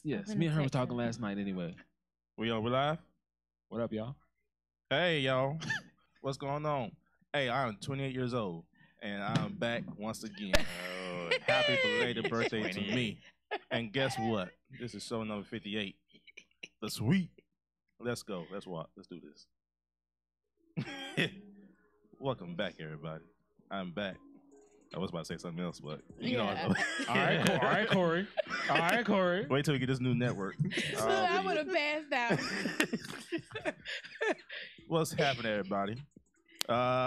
Yes. Me and her was talking last night anyway. We live? What up, y'all? Hey, y'all. What's going on? Hey, I'm 28 years old, and I'm back once again. Happy belated birthday to me. And guess what? This is show number 58. The sweet. Let's go. Let's walk. Let's do this. Welcome back, everybody. I'm back. I was about to say something else, but you know. All right, Corey. All right, Corey. Wait till we get this new network. I would have passed out. What's happening, everybody?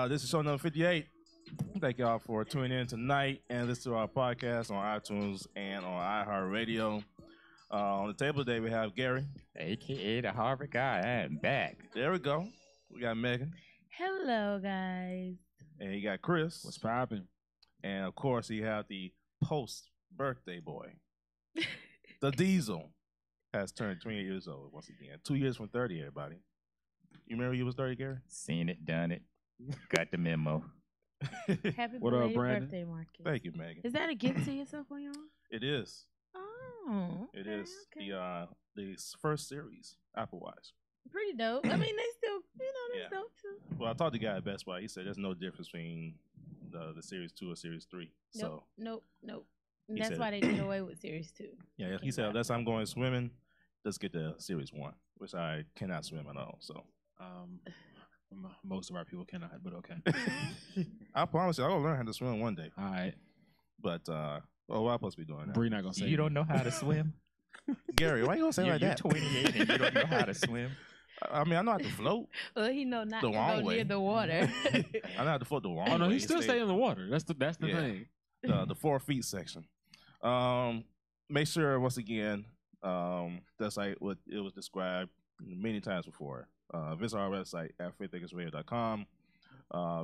This is show number 58. Thank y'all for tuning in tonight and listen to our podcast on iTunes and on iHeartRadio. On the table today, we have Gary, a.k.a. the Harvard guy. I am back. There we go. We got Megan. Hello, guys. And you got Chris. What's poppin'? And, of course, you have the post-birthday boy. The Diesel has turned 28 years old once again. 2 years from 30, everybody. You remember you was 30, Gary? Seen it, done it. Got the memo. Happy What up, belated Brandon? birthday, Marcus. Thank you, Megan. Is that a gift to yourself on your own? It is. Oh, It okay, is okay. the first series, Apple Watch. Pretty dope. I mean, they still, Yeah. dope too. Well, I talked to the guy at Best Buy. He said there's no difference between the Series 2 or Series 3. So, Nope. He That's said- why they did away with Series 2. yeah, he said, unless I'm going swimming, let's get the Series 1, which I cannot swim at all. So, Most of our people cannot, but okay. I promise you, I'm going to learn how to swim one day. All right. But, what am I supposed to be doing now? Bree not gonna say You don't know how to swim? Gary, why you going to say You're, like you're that? 28 and you don't know how to swim? I mean, I know how to float. Well, he know not The to wrong go way. near the water. I know how to float the wrong Oh no, way. he still stay in the water. That's the Yeah. thing. The 4 feet section. Make sure once again, that's like what it was described many times before. Visit our website at freethinkersradio.com.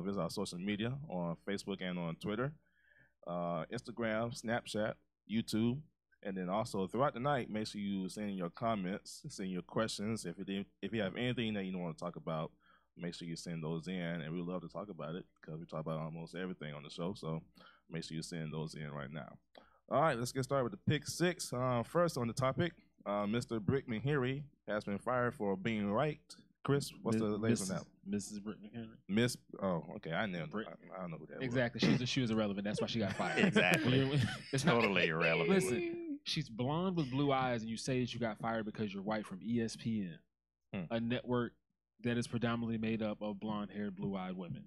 Visit our social media on Facebook and on Twitter, Instagram, Snapchat, YouTube, and then also throughout the night, make sure you send in your comments, send your questions. If you have anything that you want to talk about, make sure you send those in, and we love to talk about it because we talk about almost everything on the show. So make sure you send those in right now. All right, let's get started with the pick six. First on the topic, Mr. Brick Mahiri has been fired for being right. Chris, what's the latest on that? Mrs. Brittany Henry. Miss, oh, okay, I don't know who that was. Exactly. She was irrelevant. That's why she got fired. Exactly. It's not, Totally irrelevant. listen, she's blonde with blue eyes, and you say that you got fired because you're white from ESPN, a network that is predominantly made up of blonde-haired, blue-eyed women.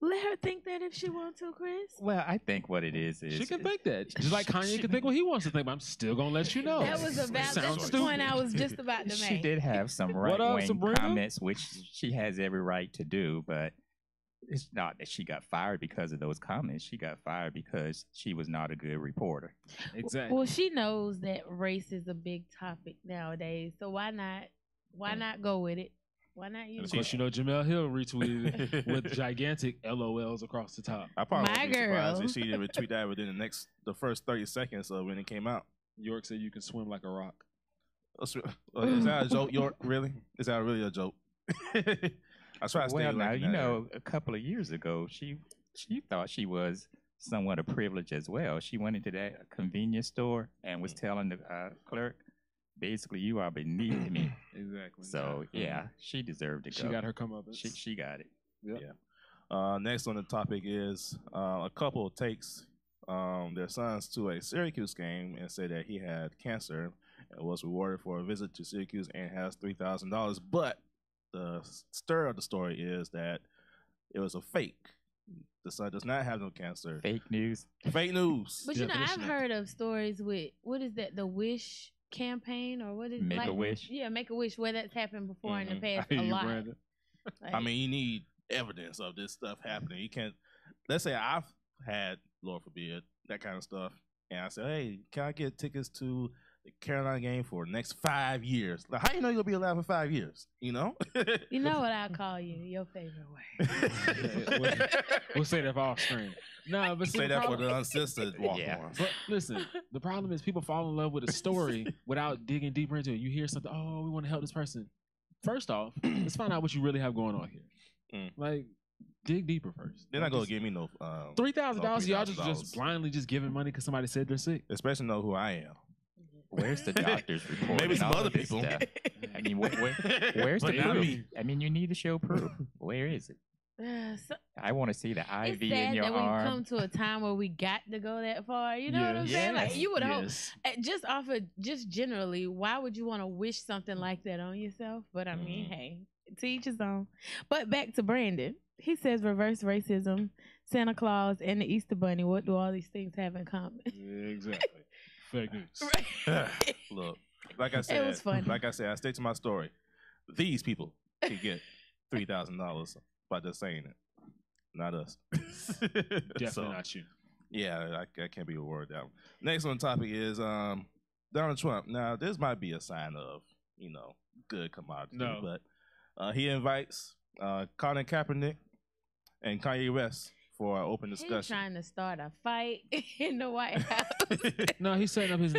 Let her think that if she wants to, Chris. Well, I think what it is She can think that. Just like Kanye can think what he wants to think, but I'm still going to let you know. That was a valid. Sounds That's the point stupid. I was just about to make. She did have some What up, right-wing Sabrina? comments, which she has every right to do, but it's not that she got fired because of those comments. She got fired because she was not a good reporter. Exactly. Well, she knows that race is a big topic nowadays, so why not? Why not go with it? Why not And use of course, it? Jamel Hill retweeted it with gigantic LOLs across the top. I probably My wouldn't be surprised girl. if she didn't retweet that within the first 30 seconds of when it came out. York said you can swim like a rock. Is that a joke, York? Really? Is that really a joke? I try to stay Well, now, like you know, a couple of years ago, she thought she was somewhat a privilege as well. She went into that convenience store and was telling the clerk, basically, you are beneath me. Exactly. So, yeah, she deserved to go. She got her comeuppance. She got it. Yep. Yeah. Next on the topic is a couple takes their sons to a Syracuse game and said that he had cancer and was rewarded for a visit to Syracuse and has $3,000. But the stir of the story is that it was a fake. The son does not have no cancer. Fake news. Fake news. But you know, Definition I've of- heard of stories with what is that? The Wish campaign or what is Make a Wish? Yeah, Make a Wish. Where that's happened before in the Mhm. past I hear a you, lot. Brandon. Like, I mean, you need evidence of this stuff happening. You can't. Let's say I've had, Lord forbid, that kind of stuff, and I said, "Hey, can I get tickets to the Carolina game for the next 5 years?" Like, how you know you'll be alive for 5 years? You know? you know what I call you? Your favorite word. We'll say that for off screen. No, but see, Say the that for problem- the uncensored walk-ons. Yeah. But listen, the problem is people fall in love with a story without digging deeper into it. You hear something, oh, we want to help this person. First off, let's find out what you really have going on here. Like, dig deeper first. They're not gonna give me no $3,000. Y'all $3,000. just blindly just giving money because somebody said they're sick. Especially know who I am. Where's the doctor's report? Maybe and some all other of this people. stuff? I mean, where's the But not proof? me. I mean, you need to show proof. Where is it? So, I want to see the IV it's sad in your that arm. we come to a time where we got to go that far. You know what I'm Yes. saying? Like Yes. you would hope, Yes. just off of just generally, why would you want to wish something like that on yourself? But I mean, hey, to each his own. But back to Brandon. He says reverse racism, Santa Claus, and the Easter Bunny. What do all these things have in common? Exactly. Fake news. Look, like I said, was funny. I stick to my story. These people can get $3,000 by just saying it, not us. Definitely not you. Yeah, I can't be a word down. Next on the topic is Donald Trump. Now, this might be a sign of good commodity, No. but he invites Colin Kaepernick and Kanye West for an open He's discussion. trying to start a fight in the White House. No, he's setting up his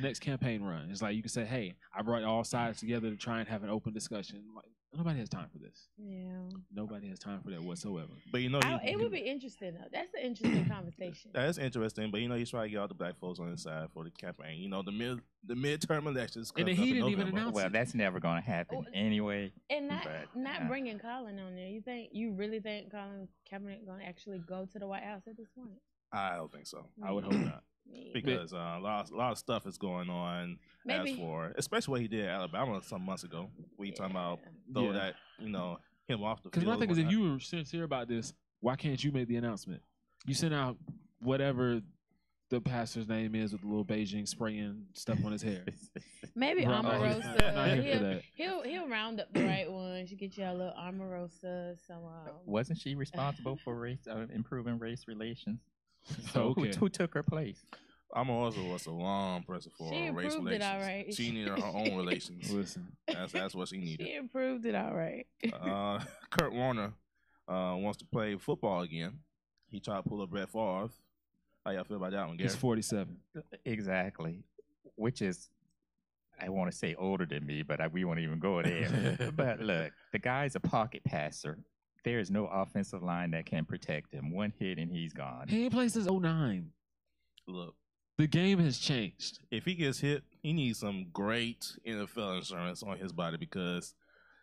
next campaign run. It's like you can say, "Hey, I brought all sides together to try and have an open discussion." Like, nobody has time for this. Yeah. Nobody has time for that whatsoever. But It would be interesting though. That's an interesting conversation. that is interesting. But he's trying to get all the black folks on his side for the campaign. The midterm elections. And comes he up in didn't even November. announce Well, that's never going to happen anyway. And But, not bringing Colin on there. You really think Colin Kaepernick going to actually go to the White House at this point? I don't think so. I would hope not. Because a lot of stuff is going on. Maybe. As for especially what he did in Alabama some months ago, when you talking about throw that him off the field. Because my thing is, if you were sincere about this, why can't you make the announcement? You send out whatever the pastor's name is with the little Beijing spraying stuff on his hair. Maybe Right. Omarosa. He'll round up the right ones. You get you a little Omarosa. Wasn't she responsible for improving race relations? So So who took her place? Omarosa was a long person for She race improved it relations. all right. She needed her own relations. Listen, That's what she needed. She improved it all right. Kurt Warner wants to play football again. He tried to pull a Brett Favre. How y'all feel about that one, Gary? he's 47. Exactly. Which is, I want to say older than me, but we won't even go there. But look, the guy's a pocket passer. There is no offensive line that can protect him. One hit and he's gone. He ain't played since 09. Look, The game has changed. if he gets hit, he needs some great NFL insurance on his body because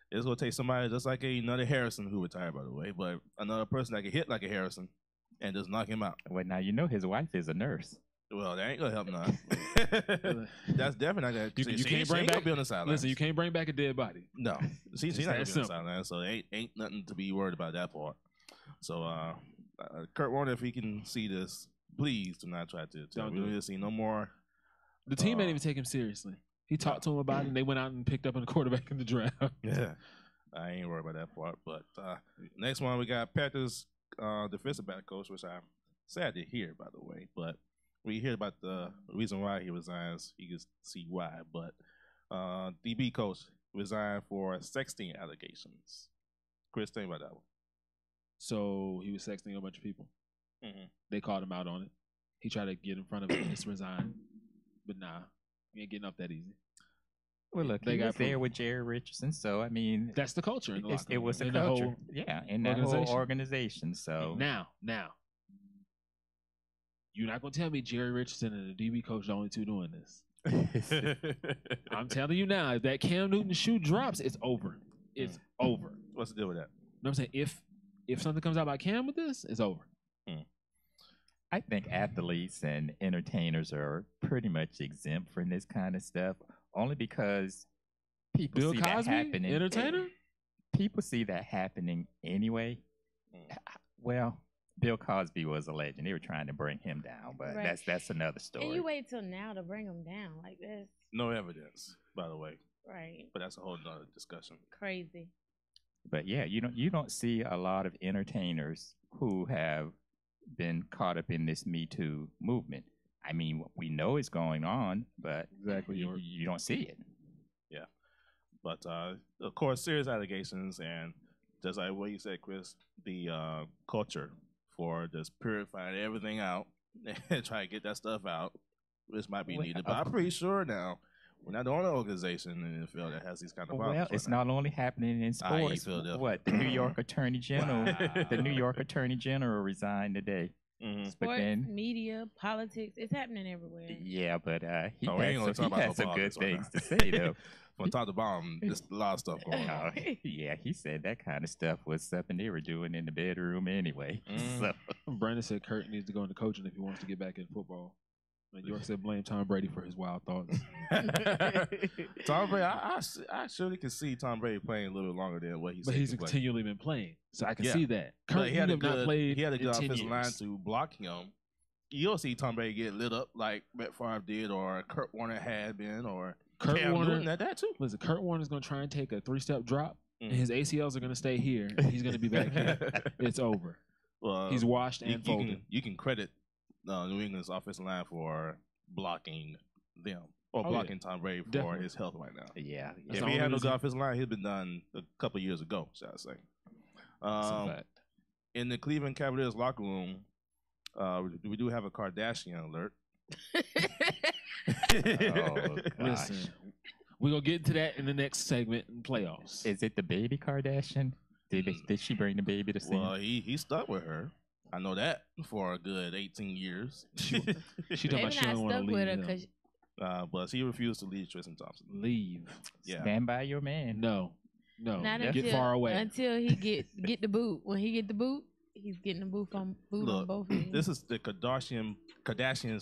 it's going to take somebody just like another Harrison, who retired, by the way, but another person that can hit like a Harrison and just knock him out. Well, now you know his wife is a nurse. Well, that ain't going to help none. That's definitely not going to. You can't bring back. Be on the sideline. Listen, you can't bring back a dead body. No, she's not going that to be on the simple. sideline, so ain't nothing to be worried about that part. So, Kurt Warner, if he can see this, please do not try to. Don't We do need it. to see no more. The team ain't even take him seriously. He talked to him about it, and they went out and picked up a quarterback in the draft. Yeah, I ain't worried about that part. But next one, we got Packers defensive back coach, which I'm sad to hear, by the way. But when you hear about the reason why he resigns, you can see why. But DB coach resigned for sexting allegations. Chris, think about that one. So he was sexting a bunch of people. Mm-hmm. They called him out on it. He tried to get in front of it and just resign. But nah, he ain't getting up that easy. Well, look, They he got was there proof. with Jerry Richardson, so I mean, That's the culture in the locker it room, was the in culture. whole Yeah, in that whole organization. organization. So Now, you're not gonna tell me Jerry Richardson and the DB coach are the only two doing this. I'm telling you now, if that Cam Newton shoe drops, it's over. It's over. What's the deal with that? You know what I'm saying? If something comes out by Cam with this, it's over. I think athletes and entertainers are pretty much exempt from this kind of stuff, only because people Bill see Cosby, that happening. entertainer? People see that happening anyway. Well, Bill Cosby was a legend. They were trying to bring him down, but Right. that's another story. And you wait till now to bring him down like this. No evidence, by the way. Right. But that's a whole nother discussion. Crazy. But yeah, you don't see a lot of entertainers who have been caught up in this Me Too movement. I mean, we know it's going on, but Exactly. you don't see it. Yeah. But, of course, serious allegations and just like what you said, Chris, the culture for just purifying everything out and trying to get that stuff out, which might be Well, needed. But I'm pretty sure now we're not the only organization in the NFL that has these kind of problems. Well, it's not only happening in sports. Philadelphia. What the New York Attorney General, the New York Attorney General resigned today. Mm-hmm. Sports, media, politics, it's happening everywhere. Yeah, but he we ain't gonna talk about had some good politics right things now. to say, though. From top to bottom, there's a lot of stuff going on. Yeah, he said that kind of stuff was something they were doing in the bedroom anyway. So. Brandon said Kurt needs to go into coaching if he wants to get back in football. And York said blame Tom Brady for his wild thoughts. Tom Brady, I surely can see Tom Brady playing a little longer than what he's. But he's continually been playing, so I can see that. Kurt, he had a not played. He had a good offensive years. line to block him. You'll see Tom Brady get lit up like Brett Favre did, or Kurt Warner had been, or Kurt Cam Warner Newton at that too. Listen, Kurt Warner's going to try and take a 3-step drop, and his ACLs are going to stay here, and he's going to be back here. It's over. Well, he's washed and folded. You can credit New England's offensive line for blocking them or blocking Tom Brady for his health right now. Yeah. If he had no good offensive line, he'd been done a couple of years ago, shall I say. In the Cleveland Cavaliers locker room, we do have a Kardashian alert. Listen, we're going to get to that in the next segment in playoffs. Is it the baby Kardashian? Did she bring the baby to see him? Well, he stuck with her. I know that for a good 18 years. She talking about she don't want to leave. But she refused to leave Tristan Thompson. Leave. Yeah. Stand by your man. No. Not get far away. Until he get the boot. When he get the boot, he's getting the boot on both ends. This is the Kardashians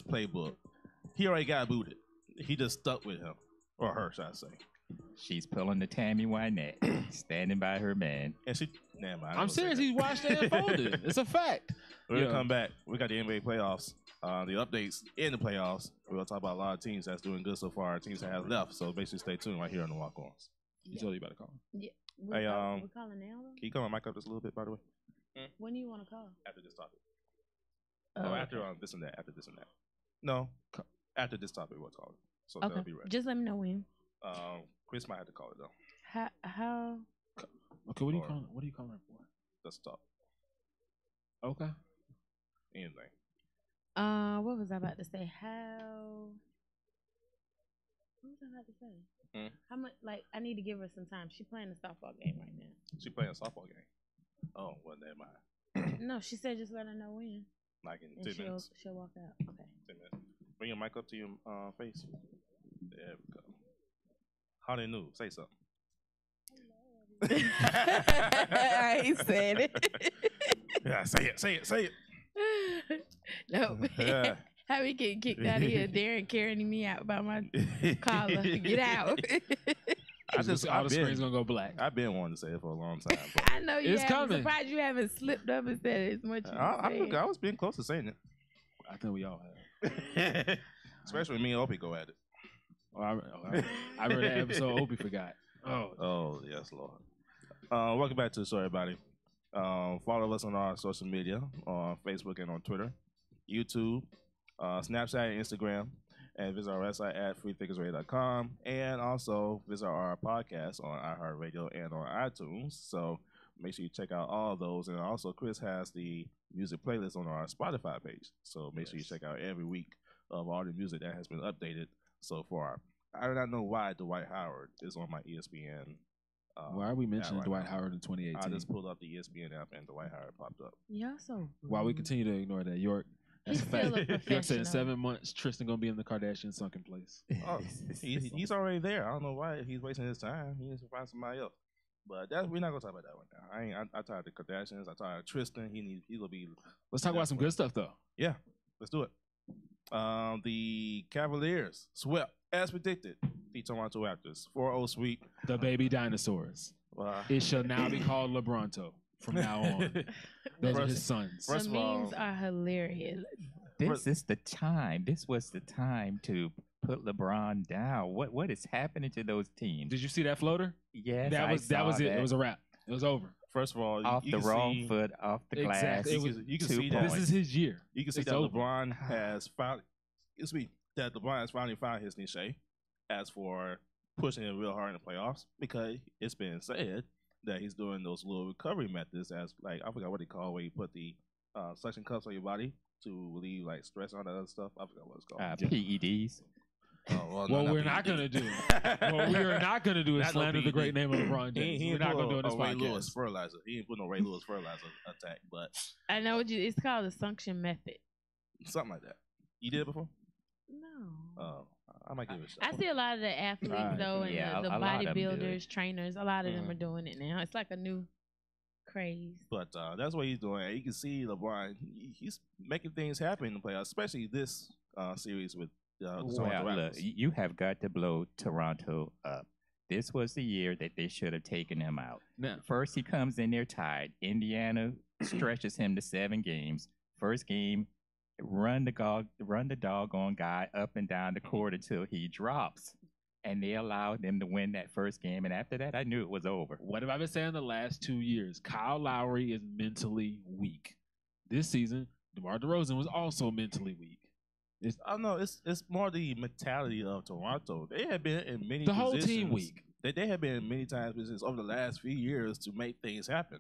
playbook. He already got booted. He just stuck with him. Or her, should I say. She's pulling the Tammy Wynette, standing by her man. And I'm serious. He's watched and unfolded. It's a fact. We're going to come back. We got the NBA playoffs. The updates in the playoffs. We're going to talk about a lot of teams that's doing good so far, teams that have left. So basically stay tuned right here on the Walk-Ons. You told you about to call him. Yeah. Hey, we're calling now, though? Can you call my mic up just a little bit, by the way? When do you want to call? After this topic. After this and that. After this and that. No. After this topic, we'll call it. So that'll be right. Just let me know when. Chris might have to call it, though. How? Okay, what are you calling? What are you calling it for? Let's talk. Okay. Anything. What was I about to say? What was I about to say? How much? Like, I need to give her some time. She's playing a softball game right now. She playing a softball game. Oh, well, never mind. No, she said just let her know when. Like in 10 minutes. She'll walk out. Okay. 10 minutes. Bring your mic up to your face. There we go. How they knew? Say something. I ain't saying it. Yeah, say it. No. Yeah. How we getting kicked out of here? Darren carrying me out by my collar. Get out. All the screen's gonna go black. I've been wanting to say it for a long time. I know you. It's coming. I'm surprised you haven't slipped up and said it as much. I was being close to saying it. I think we all have. Especially when me and Opie go at it. I read that episode. Opie forgot. Oh yes, Lord. Welcome back to the show, everybody. Follow us on our social media on Facebook and on Twitter, YouTube, Snapchat, and Instagram, and visit our website at freethinkersradio.com, and also visit our podcast on iHeartRadio and on iTunes. So make sure you check out all of those. And also, Chris has the music playlist on our Spotify page. So make sure you check out every week of all the music that has been updated so far. I do not know why Dwight Howard is on my ESPN. Why are we mentioning Dwight Howard in 2018? I just pulled up the ESPN app and Dwight Howard popped up. Yeah, so. While we continue to ignore that, York. That's a fact. York said in 7 months, Tristan gonna be in the Kardashian sunken place. Oh, he's already there. I don't know why he's wasting his time. He needs to find somebody else. But we're not gonna talk about that right now. I tired of the Kardashians. I tired of Tristan. He's gonna be. Let's talk about some good stuff though. Yeah, let's do it. The Cavaliers swept as predicted the Toronto Raptors 4-0 sweep. The baby dinosaurs. It shall now be called LeBronto from now on. Those are his sons. The memes are hilarious. This is the time. This was the time to put LeBron down. What is happening to those teams? Did you see that floater? Yes, that was it. It was a wrap. It was over. First of all, off the wrong foot, off the glass. Exactly. You can see that this is his year. You can see that LeBron has found. That LeBron has finally found his niche as for pushing it real hard in the playoffs, because it's been said that he's doing those little recovery methods as, like, I forgot what they call where you put the suction cups on your body to relieve like stress and all that other stuff. I forgot what it's called. PEDs. Oh, what we're not going to do. What we are not going to do is Not no slander the great PED. name of LeBron James. He We're not going to do it on this Ray podcast. Lewis fertilizer. He didn't put no Ray Lewis fertilizer attack, but I know what it's called the suction method. something like that. You did it before? No. Oh, I might give it a shot. I see a lot of the athletes Right. though, and Yeah, the a lot of them do it. bodybuilders, trainers. A lot of them Mhm. are doing it now. It's like a new craze. But that's what he's doing. You can see LeBron. He's making things happen in the playoffs, especially this series with the Toronto Well, look, Raptors. you have got to blow Toronto up. This was the year that they should have taken him out. Now, First, he comes in there tied. Indiana stretches him to 7 games. First game, run the doggone guy up and down the court until he drops. And they allowed them to win that first game. And after that, I knew it was over. what have I been saying the last 2 years? Kyle Lowry is mentally weak. This season, DeMar DeRozan was also mentally weak. I don't know. It's more the mentality of Toronto. They have been in many The whole positions team weak. They have been in many times positions over the last few years to make things happen.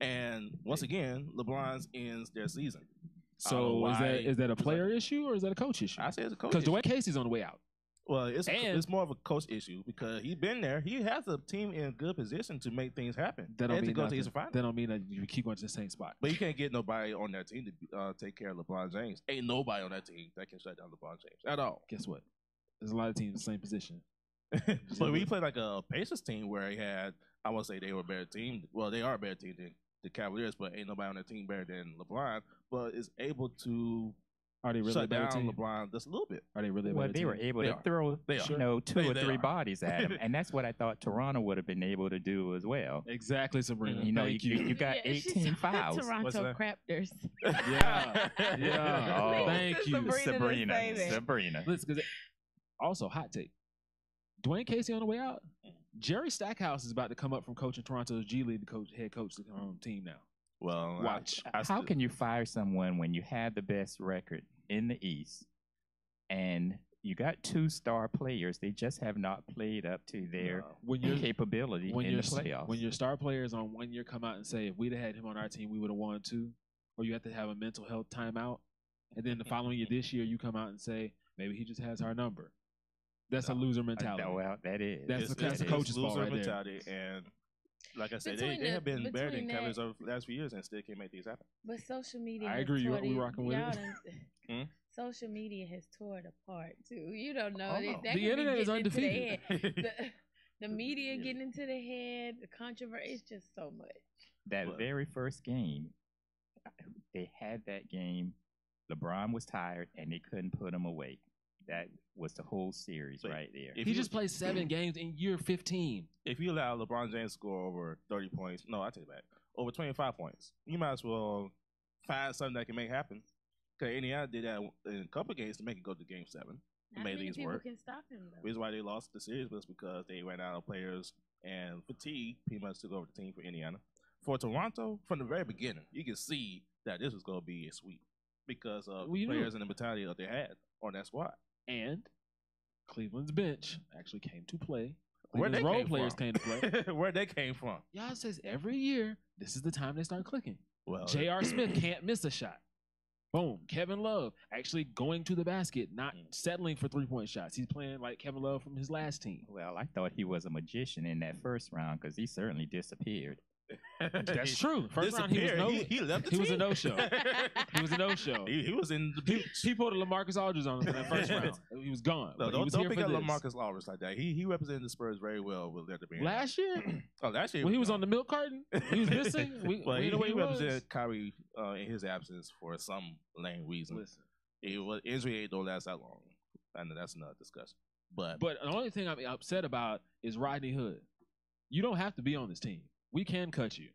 And once again, LeBron's ends their season. I don't know So why is that a it's player like issue or is that a coach issue? I say it's a coach. Because issue. Dwayne Casey's on the way out. Well, it's And- more of a coach issue because he's been there. He has the team in a good position to make things happen. That don't and to mean go to nothing. his final. That don't mean that you keep going to the same spot. But you can't get nobody on that team to take care of LeBron James. Ain't nobody on that team that can shut down LeBron James at all. Guess what? There's a lot of teams in the same position. But we played like a Pacers team where he had, I won't say they were a better team. Well, they are a better team than the Cavaliers, but ain't nobody on that team better than LeBron. But is able to Are they really a shut better down team? LeBron just a little bit. Are they really a Well, better they team? were able They to are. throw, They are. 2 They or 3 are. bodies at him. And that's what I thought Toronto would have been able to do as well. Exactly, Sabrina. You know, Thank you got Yeah, she's 18 fouls. What's Toronto that? Raptors. Yeah. Yeah. Oh. Thank you. Sabrina didn't say that. Sabrina. Listen, 'cause also, hot take. Dwayne Casey on the way out. Jerry Stackhouse is about to come up from coaching Toronto's G League head coach the team now. Well, Watch. How can you fire someone when you have the best record in the East and you got 2 star players? They just have not played up to their When you're capability when in your the playoffs. when your star players on 1 year come out and say, if we'd have had him on our team, we would have won too, or you have to have a mental health timeout, and then the following year, this year, you come out and say, maybe he just has our number. That's a loser mentality. Well, that is. That's it's the coach's fault loser right there. mentality, and like I said, Between they have been better between than Cavaliers over the last few years and still can't make these happen. But social media. I has agree. tore We rocking with y'all it. done- Hmm? Social media has tore it apart too. You don't know. Oh, That no. could The be internet is getting into their undefeated. head. The media getting into the head, the controversy. It's just so much. That But- very first game, they had that game. LeBron was tired and they couldn't put him away. That was the whole series But right there. If He you- just played 7 games in year 15. if you allow LeBron James to score over 30 points, no, I take it back, over 25 points, you might as well find something that can make happen. Because Indiana did that in a couple of games to make it go to game 7. Not Made many these people work. can stop him though. The reason why they lost the series was because they ran out of players and fatigue pretty much took over the team for Indiana. For Toronto, from the very beginning, you can see that this was going to be a sweep because of Well, you players knew. and the mentality that they had on that squad. And Cleveland's bench actually came to play. Where Cleveland's they role came players from. came to play. Where they came from. Y'all says every year, this is the time they start clicking. Well, J.R. Smith can't miss a shot. Boom. Kevin Love actually going to the basket, not settling for 3-point shots. He's playing like Kevin Love from his last team. Well, I thought he was a magician in that first round because he certainly disappeared. That's true. First round, he was disappeared. He left the he was a team. no-show. He was a no-show. He was in the beach. He pulled a LaMarcus Aldridge on him in that first round. He was gone. No, But he don't was don't here pick for up this. LaMarcus Aldridge like that. He represented the Spurs very well with Leonard being Last year, Oh, last year when he was on the milk carton, he was missing. Well, We know where he he was. represented Kyrie in his absence for some lame reason. Listen. It was injury don't last that long, and that's another discussion. But But the only thing I'm upset about is Rodney Hood. You don't have to be on this team. We can cut you.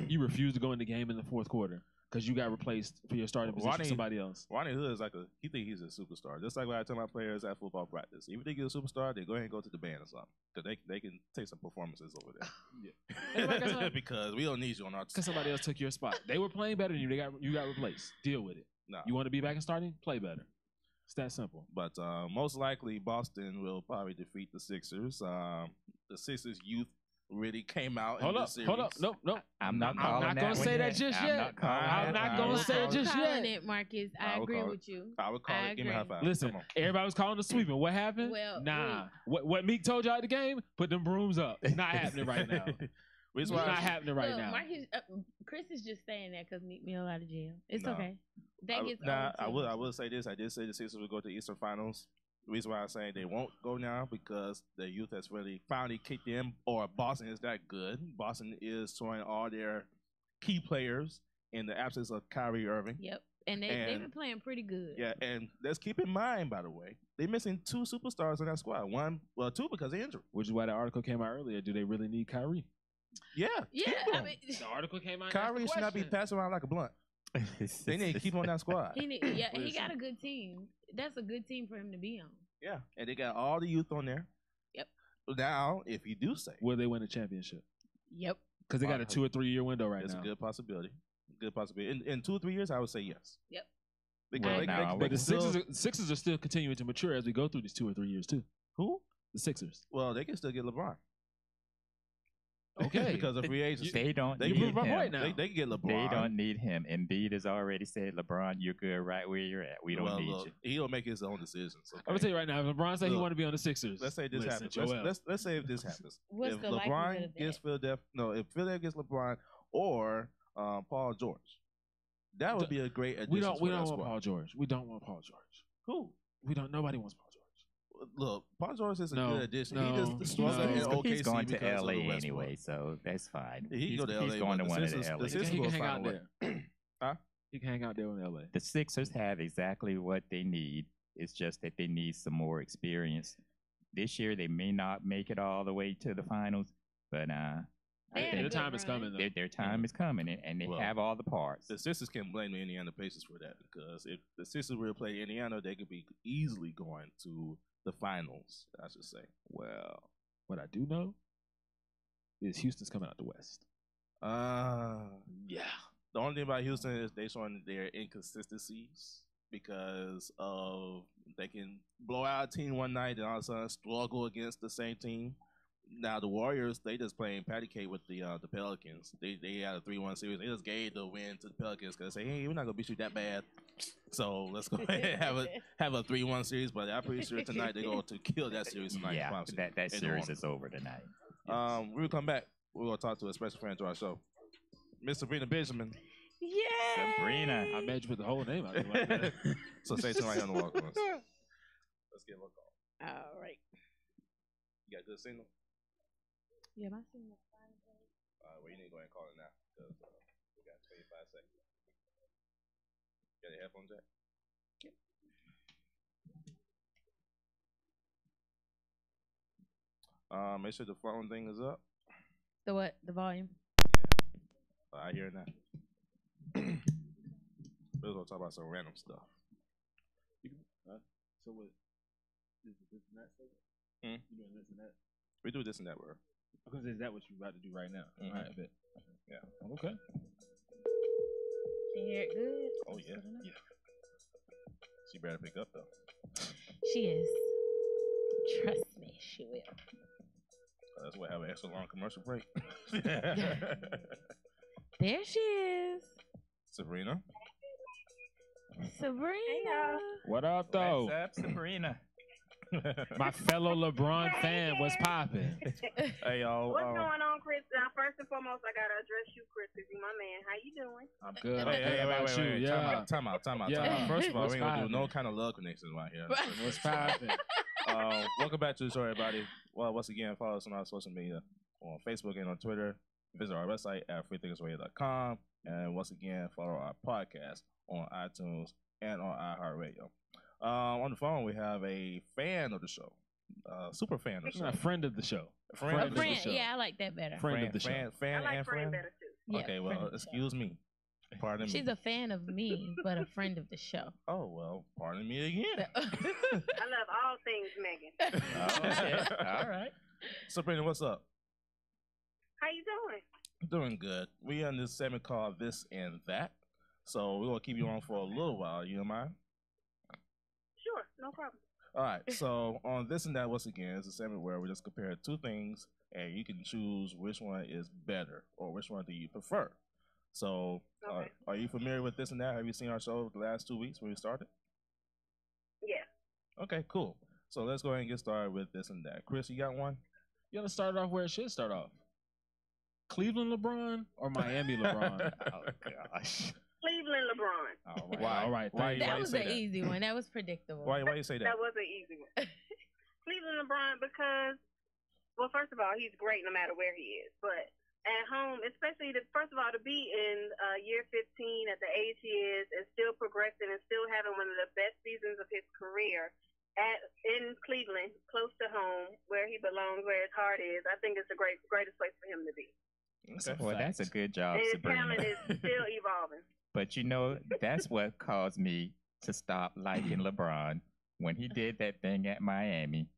You refuse to go in the game in the fourth quarter because you got replaced for your starting position Rodney- with somebody else. Ronnie Hood is he think he's a superstar. Just like when I tell my players at football practice, if you think you're a superstar, then go ahead and go to the band or something because they can take some performances over And like I there. said, Because we don't need you on our because somebody else took your spot. They were playing better than you. You got replaced. Deal with it. No. You want to be back and starting? Play better. It's that simple. But most likely, Boston will probably defeat the Sixers. The Sixers' youth really came out Hold in up, this series. hold up. Nope. I'm not I'm calling not that gonna one say yet. that just I'm yet. not calling I'm that not one. gonna will say it call just calling yet. it, Marcus. I I will agree call with you. I would call I it. Give me a high agree. five. Listen, Come on. everybody was calling the sweeping. What happened? Well, nah. What Meek told y'all at the game? Put them brooms up. It's not happening right now. It's Reason why not I- happening right Look, now. Marcus, Chris is just saying that because Meek Mill out of jail. It's No. okay. That gets I old, too. will say this. I did say the Sixers would go to the Eastern Finals. The reason why I'm saying they won't go now because the youth has really finally kicked in, or Boston is that good. Boston is showing all their key players in the absence of Kyrie Irving. Yep. And they've been playing pretty good. Yeah, and let's keep in mind, by the way, they're missing 2 superstars in that squad. 2 because of injury. Which is why the article came out earlier. Do they really need Kyrie? Yeah. Yeah, keep I him. mean, The article came out. Kyrie should not be passed around like a blunt. They need to keep him on that squad. he got a good team. That's a good team for him to be on. Yeah, and they got all the youth on there. Yep. Now, if you do say, Will they win a championship? Yep. Because they got a 2 or 3 year window right it's now. a good possibility. Good possibility. In 2 or 3 years, I would say yes. Yep. Because But the Sixers are still continuing to mature as we go through these 2 or 3 years too. Who? The Sixers. Well, they can still get LeBron. Okay. Because of free agency. They don't They need can prove my him. point now. They can get LeBron. They don't need him. Embiid has already said, LeBron, you're good right where you're at. We don't need you. He'll make his own decisions. Okay? I'm gonna tell you right now, if LeBron say he Look, want to be on the Sixers, Let's say this listen, happens. Joel. Let's say if this happens. What's if the likelihood LeBron of gets that? Philadelphia, if Philadelphia gets LeBron or Paul George, that would be a great addition. we don't for that want squad. Paul George. We don't want Paul George. Who? Nobody wants Paul George. Look, Paul George is a No, good addition. no, He just struggled no. in OKC He's going to because of LA the Westbrook. anyway, so that's fine. He can go to LA. He's going to but one the of the Sixers- LA. the Sixers He can will hang find out a way. there. Huh? He can hang out there in LA. The Sixers have exactly what they need. It's just that they need some more experience. This year, they may not make it all the way to the finals, but They had a Their good time is run. coming though. their time is coming, and they Well, have all the parts. The Sixers can blame the Indiana Pacers for that because if the Sixers were to play Indiana, they could be easily going to the finals, I should say. Well, what I do know is Houston's coming out the West. Yeah. The only thing about Houston is they showing their inconsistencies because of they can blow out a team one night and all of a sudden struggle against the same team. Now the Warriors, they just playing patty cake with the Pelicans. They had a 3-1 series. They just gave the win to the Pelicans because they say, hey, we're not gonna beat you that bad. So let's go ahead and have a 3-1 series. But I'm pretty sure tonight they're going to kill that series tonight. Yeah, Promise you. that In the series morning. is over tonight. We will come back. We're gonna talk to a special friend to our show, Miss Sabrina Benjamin. Yeah. Sabrina. I made you put the whole name out there like that. So stay tuned right here on the Walk-Ons. Let's get a look call. All right. You got good signal? Yeah, my signal. Well, you need to go ahead and call it now because we got 25 seconds. Got your headphones jack? Yep. Make sure the phone thing is up. The what? The volume? I hear it now. We're gonna talk about some random stuff. So what? Is this and that? Hmm? You doing this and that? We do this and that, bro. Because is that what you're about to do right now? Mhm. All right, I bet. Yeah. Okay. Can you hear it good? Oh yeah. Yeah. She better pick up though. She is. Trust me, she will. That's why I have an extra long commercial break. There she is. Sabrina. Sabrina. What up, though? What's up, Sabrina? My fellow LeBron fan was popping. Hey y'all. What's going on, Chris? First and foremost, I gotta address you, Chris, because you're my man. How you doing? I'm good. Hey, How about you? Yeah. Time out. Yeah. First of all, What's we ain't gonna do no poppin'? kind of love connections right here. What's popping? Welcome back to the show, everybody. Well, once again, follow us on our social media on Facebook and on Twitter. Visit our website at freethinkersradio.com. And once again, follow our podcast on iTunes and on iHeartRadio. On the phone, we have a fan of the show, super fan of the show. A friend of the show. Friend A of the friend. show. Yeah, I like that better. Friend of the show. Fan I like and friend friend. better too. Yeah, Okay, friend well, of the show. excuse me. Pardon me. She's a fan of me, but a friend of the show. Oh, well, pardon me again. I love all things Megan. Okay. All right. Sabrina, what's up? How you doing? Doing good. We on this segment called This and That. So we're going to keep you on for a little while. You don't mind? Sure, no problem. All right. So on this and that, once again, it's a segment where we just compare two things, and you can choose which one is better or which one do you prefer. So, Okay. are you familiar with this and that? Have you seen our show the last 2 weeks when we started? Yeah. Okay, cool. So let's go ahead and get started with this and that. Chris, you got one? You gotta start it off where it should start off. Cleveland LeBron or Miami LeBron? Oh gosh. Cleveland LeBron. All right. Why? All right. Why? Thank you. That you was say an that? easy one. That was predictable. Why you say that? That was an easy one. Cleveland LeBron because, well, first of all, he's great no matter where he is. But at home, especially, first of all, to be in year 15 at the age he is and still progressing and still having one of the best seasons of his career in Cleveland, close to home, where he belongs, where his heart is, I think it's the greatest place for him to be. Okay. Well, that's a good job, And his Sabrina. talent is still evolving. But you know, that's what caused me to stop liking LeBron when he did that thing at Miami.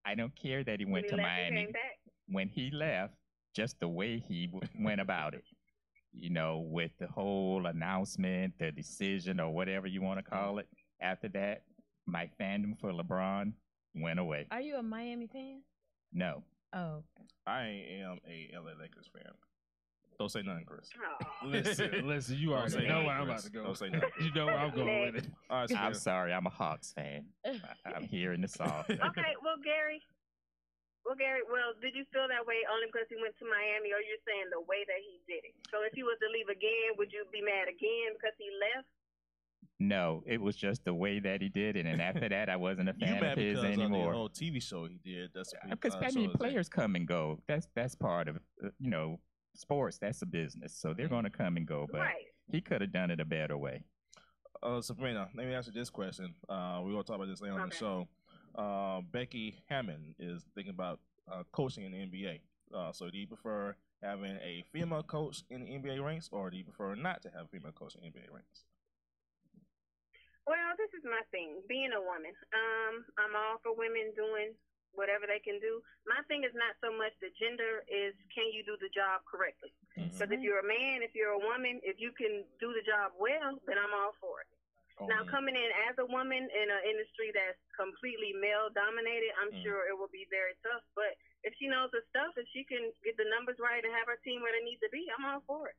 I don't care that he went to When he left, he Miami. came back. When he left, just the way he went about it, you know, with the whole announcement, the decision, or whatever you want to call it. After that, my fandom for LeBron went away. Are you a Miami fan? No. Oh. I am a LA Lakers fan. Don't say nothing, Chris. Oh. Listen, you already say know nothing, where I'm about Chris. to go. Don't say nothing. You know where I'm going with it. All right, I'm so sorry, I'm a Hawks fan. I'm here in the South. Okay, well, Gary, did you feel that way only because he went to Miami, or you're saying the way that he did it? So if he was to leave again, would you be mad again because he left? No, it was just the way that he did it, and after that, I wasn't a you fan mad of his because of the anymore. whole TV show he did? That's Because I mean, players come and go. That's part of sports. That's a business, so they're going to come and go. But Right. he could have done it a better way. Sabrina, let me ask you this question. We're gonna talk about this later on the show. Becky Hammond is thinking about coaching in the NBA. So do you prefer having a female coach in the NBA ranks, or do you prefer not to have a female coach in the NBA ranks? Well, this is my thing. Being a woman, I'm all for women doing whatever they can do. My thing is not so much the gender, is can you do the job correctly? Because if you're a man, if you're a woman, if you can do the job well, then I'm all for it. Now, coming in as a woman in an industry that's completely male-dominated, I'm sure it will be very tough. But if she knows her stuff, if she can get the numbers right and have her team where they need to be, I'm all for it.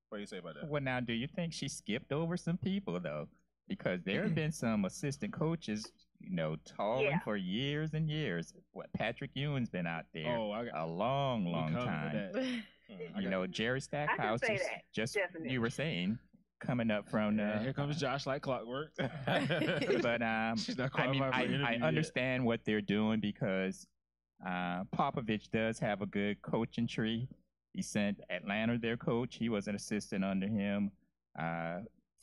What do you say about that? Well, now, do you think she skipped over some people though? Because there have been some assistant coaches, talling for years and years. What Patrick Ewing's been out there a long, long time. Jerry Stackhouse, say that, just definitely. you were saying, coming up from here comes Josh like clockwork. But I understand what they're doing because Popovich does have a good coaching tree. He sent Atlanta their coach. He was an assistant under him.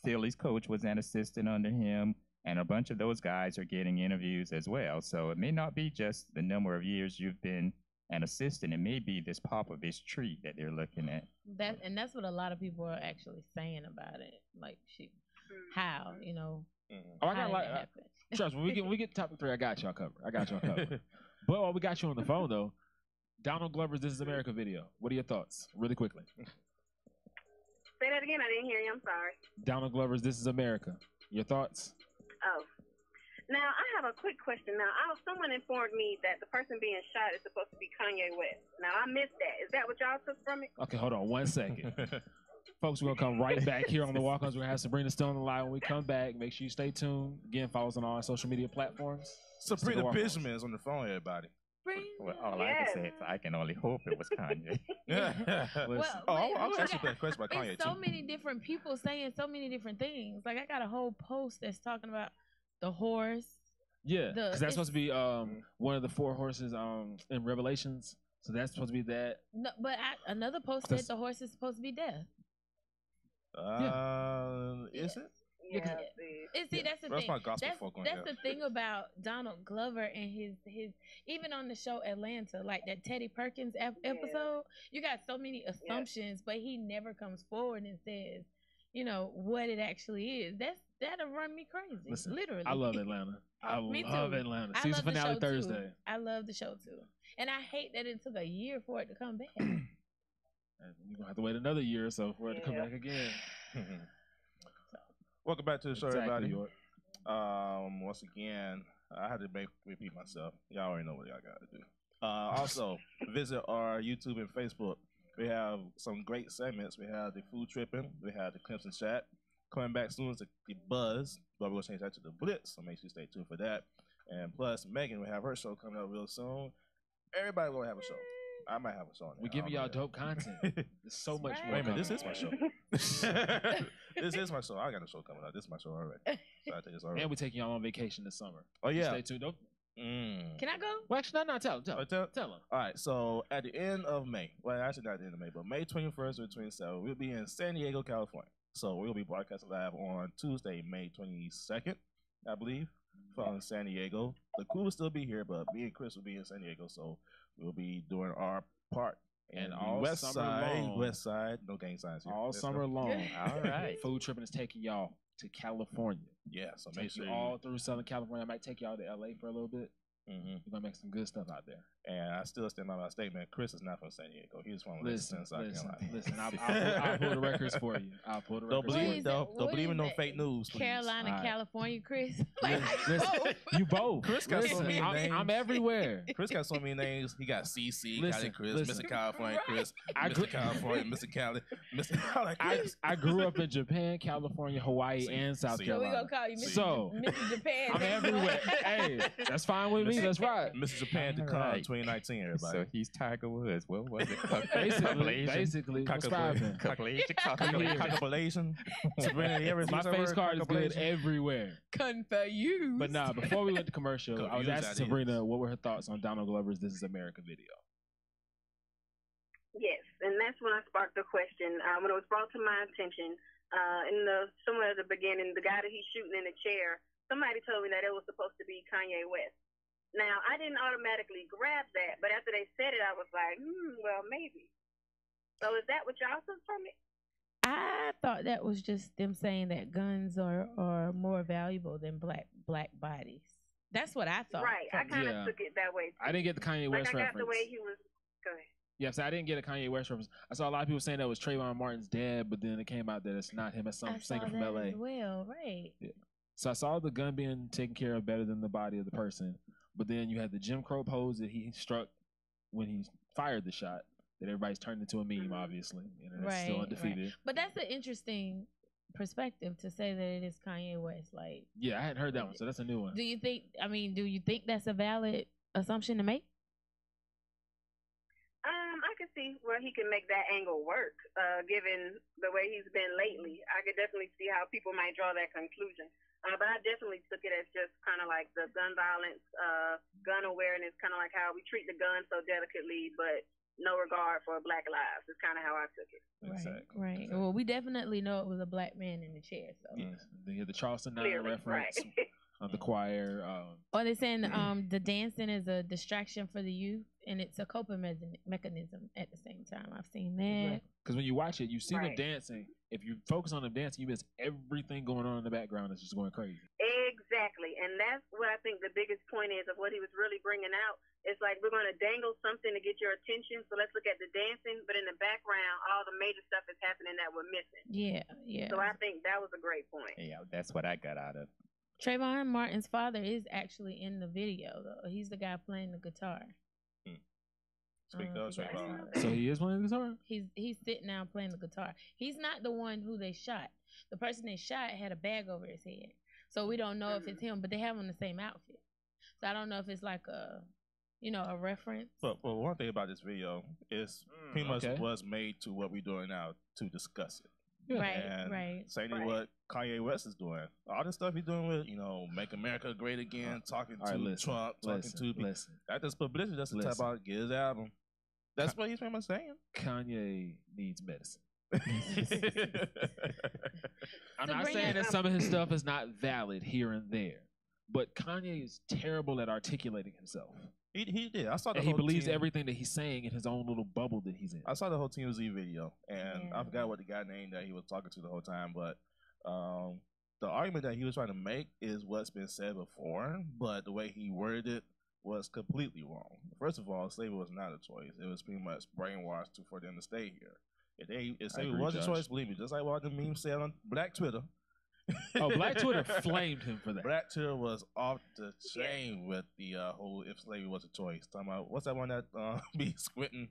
Philly's coach was an assistant under him, and a bunch of those guys are getting interviews as well. So it may not be just the number of years you've been an assistant. It may be this Popovich tree that they're looking at. That's what a lot of people are actually saying about it. Like, how, I got trust me, when we get to topic 3, I got y'all covered. But while we got you on the phone though, Donald Glover's "This Is America" video. What are your thoughts, really quickly? Say that again. I didn't hear you. I'm sorry. Donald Glover's "This Is America." Your thoughts? Oh. Now, I have a quick question. Now, someone informed me that the person being shot is supposed to be Kanye West. Now, I missed that. Is that what y'all took from it? Okay, hold on 1 second. Folks, we're going to come right back here on the Walk-Ons. We're going to have Sabrina still on the line. When we come back, make sure you stay tuned. Again, follow us on all our social media platforms. Sabrina Benjamin is on the phone, everybody. Well, all I can say is I can only hope it was Kanye. I'll ask you that question about Kanye, it's so many different people saying so many different things. Like, I got a whole post that's talking about the horse. Yeah, because that's supposed to be one of the 4 horses in Revelations. So that's supposed to be that. No, but another post said the horse is supposed to be death. Is it? Yeah, see, that's the that's thing. My gospel folk on that's the thing about Donald Glover and his even on the show Atlanta, like that Teddy Perkins episode. You got so many assumptions, but he never comes forward and says, what it actually is. That'll run me crazy. Listen, literally. I love Atlanta. I love Atlanta. I Season love finale the show Thursday. Too. I love the show too, and I hate that it took a year for it to come back. You're gonna have to wait another year or so for it to come back again. Welcome back to the show, Exactly, everybody. York. Once again, I had to repeat myself. Y'all already know what y'all got to do. Also, visit our YouTube and Facebook. We have some great segments. We have the food tripping. We have the Clemson chat. Coming back soon is the Buzz, but we're going to change that to the Blitz, so make sure you stay tuned for that. And plus, Megan will have her show coming up real soon. Everybody will have a show. I might have a show on there. We're giving y'all dope content. There's so much more. Wait a minute, this is my show. This is my show. I got a show coming out. This is my show already. So I think it's already. And we're taking y'all on vacation this summer. Oh, yeah. Stay tuned. Can I go? Well, actually, no, tell them. All right, so at the end of May, well, actually not at the end of May, but May 21st or 27th, we'll be in San Diego, California. So we'll be broadcasting live on Tuesday, May 22nd, I believe, from San Diego. The crew will still be here, but me and Chris will be in San Diego, so we'll be doing our part. And all West side, no gang signs here. All summer long. All right. Food tripping is taking y'all to California. Yeah, so make Take sure you all through Southern California. I might take y'all to LA for a little bit. We're gonna make some good stuff out there. And I still stand by my statement. Chris is not from San Diego. He's from South Carolina. Listen, I'll pull the records for you. I'll pull the records. Don't believe in no fake news, please. Carolina, Right. California, Chris. You both. Chris got so many names. I'm everywhere. Chris got so many names. He got CC, Listen, Cali Chris, listen. Mr. California Chris, I Mr. California, Mr. Cali, Mr. I grew up in Japan, California, Hawaii, and South So we Carolina. gonna call you Mr. So, Mr. Japan. I'm everywhere. Hey, that's fine with me. That's right. Mr. Japan to come 2019, everybody. So he's Tiger Woods. What was it? Basically, describing. Cockapulation. My face card is good everywhere. Confused. But nah, before we went to commercial, I was Confused asking that Sabrina what were her thoughts on Donald Glover's "This Is America" video. Yes, and that's when I sparked the question. When it was brought to my attention, somewhere at the beginning, the guy that he's shooting in the chair, somebody told me that it was supposed to be Kanye West. Now, I didn't automatically grab that, but after they said it, I was like, well, maybe. So is that what y'all took from it? I thought that was just them saying that guns are more valuable than black bodies. That's what I thought. Right. I kind of took it that way, too. I didn't get the Kanye West I got reference. the way he was. Go ahead. Yes, I didn't get a Kanye West reference. I saw a lot of people saying that was Trayvon Martin's dad, but then it came out that it's not him. It's some singer from LA. As well, right? Yeah. So I saw the gun being taken care of better than the body of the person. But then you had the Jim Crow pose that he struck when he fired the shot that everybody's turned into a meme, obviously, and it's still undefeated. Right. But that's an interesting perspective to say that it is Kanye West. Like, yeah, I hadn't heard that one, so that's a new one. Do you think that's a valid assumption to make? I could see where he can make that angle work, given the way he's been lately. I could definitely see how people might draw that conclusion. But I definitely took it as just kind of like the gun violence, gun awareness, kind of like how we treat the gun so delicately, but no regard for black lives. It's kind of how I took it. Exactly. Right. Well, we definitely know it was a black man in the chair. So They had the Charleston 9 Clearly, reference right. of the choir. they're saying the dancing is a distraction for the youth, and it's a coping mechanism at the same time. I've seen that. Because when you watch it, you see them Right. dancing. If you focus on them dancing, you miss everything going on in the background that's just going crazy. Exactly. And that's what I think the biggest point is of what he was really bringing out. It's like we're going to dangle something to get your attention, so let's look at the dancing, but in the background, all the major stuff is happening that we're missing. Yeah. So I think that was a great point. Yeah, that's what I got out of it. Trayvon Martin's father is actually in the video, though. He's the guy playing the guitar. Speak of Trayvon. So he is playing the guitar? He's sitting down playing the guitar. He's not the one who they shot. The person they shot had a bag over his head. So we don't know if it's him, but they have on the same outfit. So I don't know if it's like a reference. But one thing about this video is pretty much was made to what we're doing now to discuss it. Yeah. Right. Same thing what Kanye West is doing. All the stuff he's doing with, Make America Great Again, talking to Trump, talking to people. That just publicity just to talk about get his album. That's what he's pretty much saying. Kanye needs medicine. I'm not saying that some of his stuff is not valid here and there, but Kanye is terrible at articulating himself. He did. I saw the and whole he believes team. everything that he's saying in his own little bubble that he's in. I saw the whole TMZ video, and I forgot what the guy named that he was talking to the whole time, but the argument that he was trying to make is what's been said before, but the way he worded it was completely wrong. First of all, slavery was not a choice. It was pretty much brainwashed for them to stay here. If slavery was a choice, believe me, just like what the meme said on Black Twitter, Oh, Black Twitter flamed him for that. Black Twitter was off the chain with the whole "if slavery was a choice." Talking about what's that one that be squinting?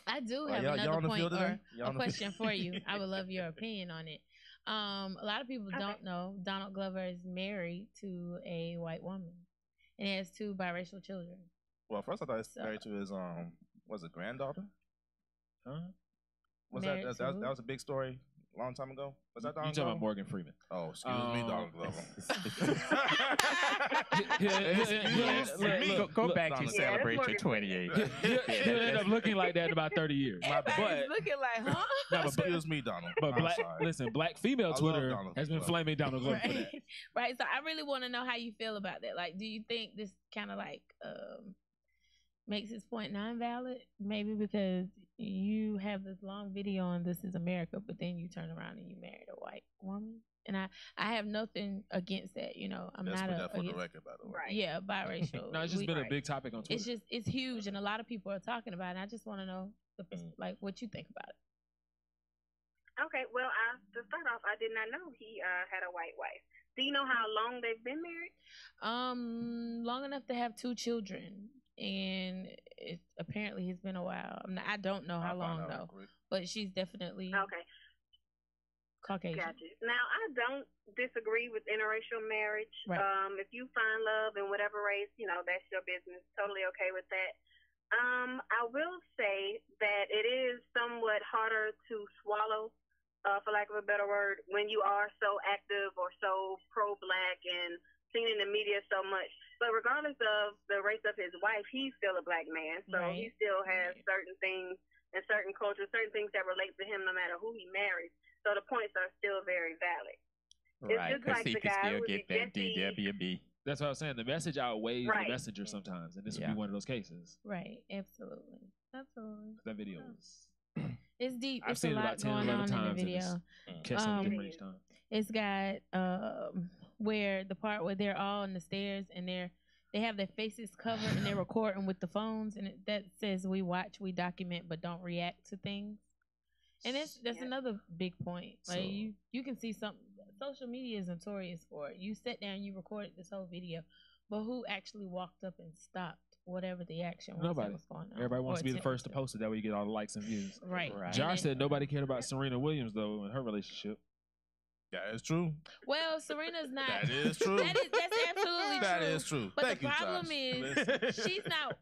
I do have y'all another on the point field or today? Y'all a on the question for you. I would love your opinion on it. A lot of people don't know Donald Glover is married to a white woman and he has 2 biracial children. Well, first I thought he was married to his was it granddaughter? Huh? Was that was a big story a long time ago? Was that Donald You talking Glover? about Morgan Freeman? Oh, excuse me, Donald Glover. Go back to celebrate your 28. He'll end up looking like that in about 30 years. Everybody's looking like, huh? No, excuse me, Donald. But black female Twitter has been flaming Donald Glover for that. Right. So I really want to know how you feel about that. Like, do you think this kind of like makes his point non-valid? Maybe because you have this long video on This Is America, but then you turn around and you married a white woman. And I have nothing against that. You know, I'm Let's not put that for the record, by the way. Right. Yeah, biracial. No, it's just been a big topic on Twitter. It's huge, and a lot of people are talking about it. I just want to know like what you think about it. Okay, well, to start off, I did not know he had a white wife. Do you know how long they've been married? Long enough to have 2 children, and apparently it's been a while. I don't know how long though, but she's definitely Caucasian. Gotcha. Now, I don't disagree with interracial marriage. Right. If you find love in whatever race, that's your business. Totally okay with that. I will say that it is somewhat harder to swallow, for lack of a better word, when you are so active or so pro-black and seen in the media so much. But regardless of the race of his wife, he's still a black man, so he still has certain things and certain cultures, certain things that relate to him no matter who he marries. So the points are still very valid. Right, because he can still get that DWB. That's what I was saying. The message outweighs the Right. messenger sometimes, and this would be one of those cases. Right, absolutely. That video is. It's deep. I've It's seen a it lot about 10, going 11 on times. in the video. Catching different each time. It's got where the part where they're all on the stairs and they have their faces covered and they're recording with the phones, and that says we watch, we document, but don't react to things. And that's another big point. Like you can see something. Social media is notorious for it. You sat down, you recorded this whole video, but who actually walked up and stopped whatever the action was? Nobody. That was going on? Everybody wants to be the first to post it. That way you get all the likes and views. Right. Josh said nobody cared about Serena Williams though in her relationship. That is true. Well, Serena's not. That is true. That's absolutely true. That is true. But Thank the you, problem Josh. is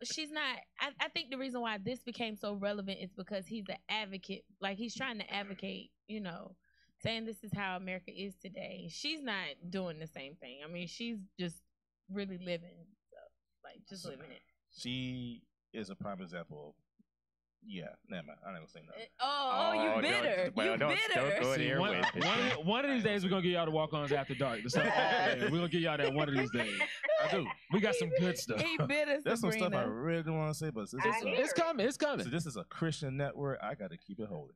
she's not. I think the reason why this became so relevant is because he's an advocate. Like he's trying to advocate, saying this is how America is today. She's not doing the same thing. I mean, she's just really living, just living it. She is a prime example of. Yeah, never mind. I'm not gonna say nothing. You bitter. Don't go there with it. One of these days we're gonna get y'all to Walk-Ons After Dark. We're gonna get y'all that one of these days. I do. We got some good stuff. He bitter. There's some stuff I really don't want to say, but it's coming. It's coming. So this is a Christian network. I got to keep it holy.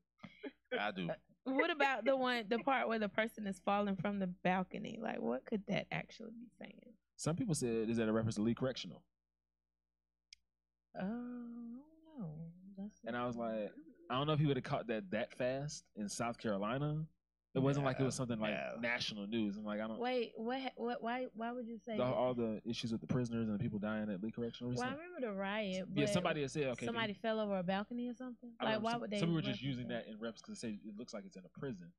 I do. What about the part where the person is falling from the balcony? Like, what could that actually be saying? Some people said, is that a reference to Lee Correctional? Oh, no. And I was like, I don't know if he would have caught that fast in South Carolina. It wasn't like it was something like national news. I'm like, I don't. Wait, what? Why would you say all the issues with the prisoners and the people dying at Lee Correctional recently? Well, I remember the riot. But yeah, somebody had said, okay, somebody fell over a balcony or something. Like, why would they? Some people were just using that in reps because they say it looks like it's in a prison.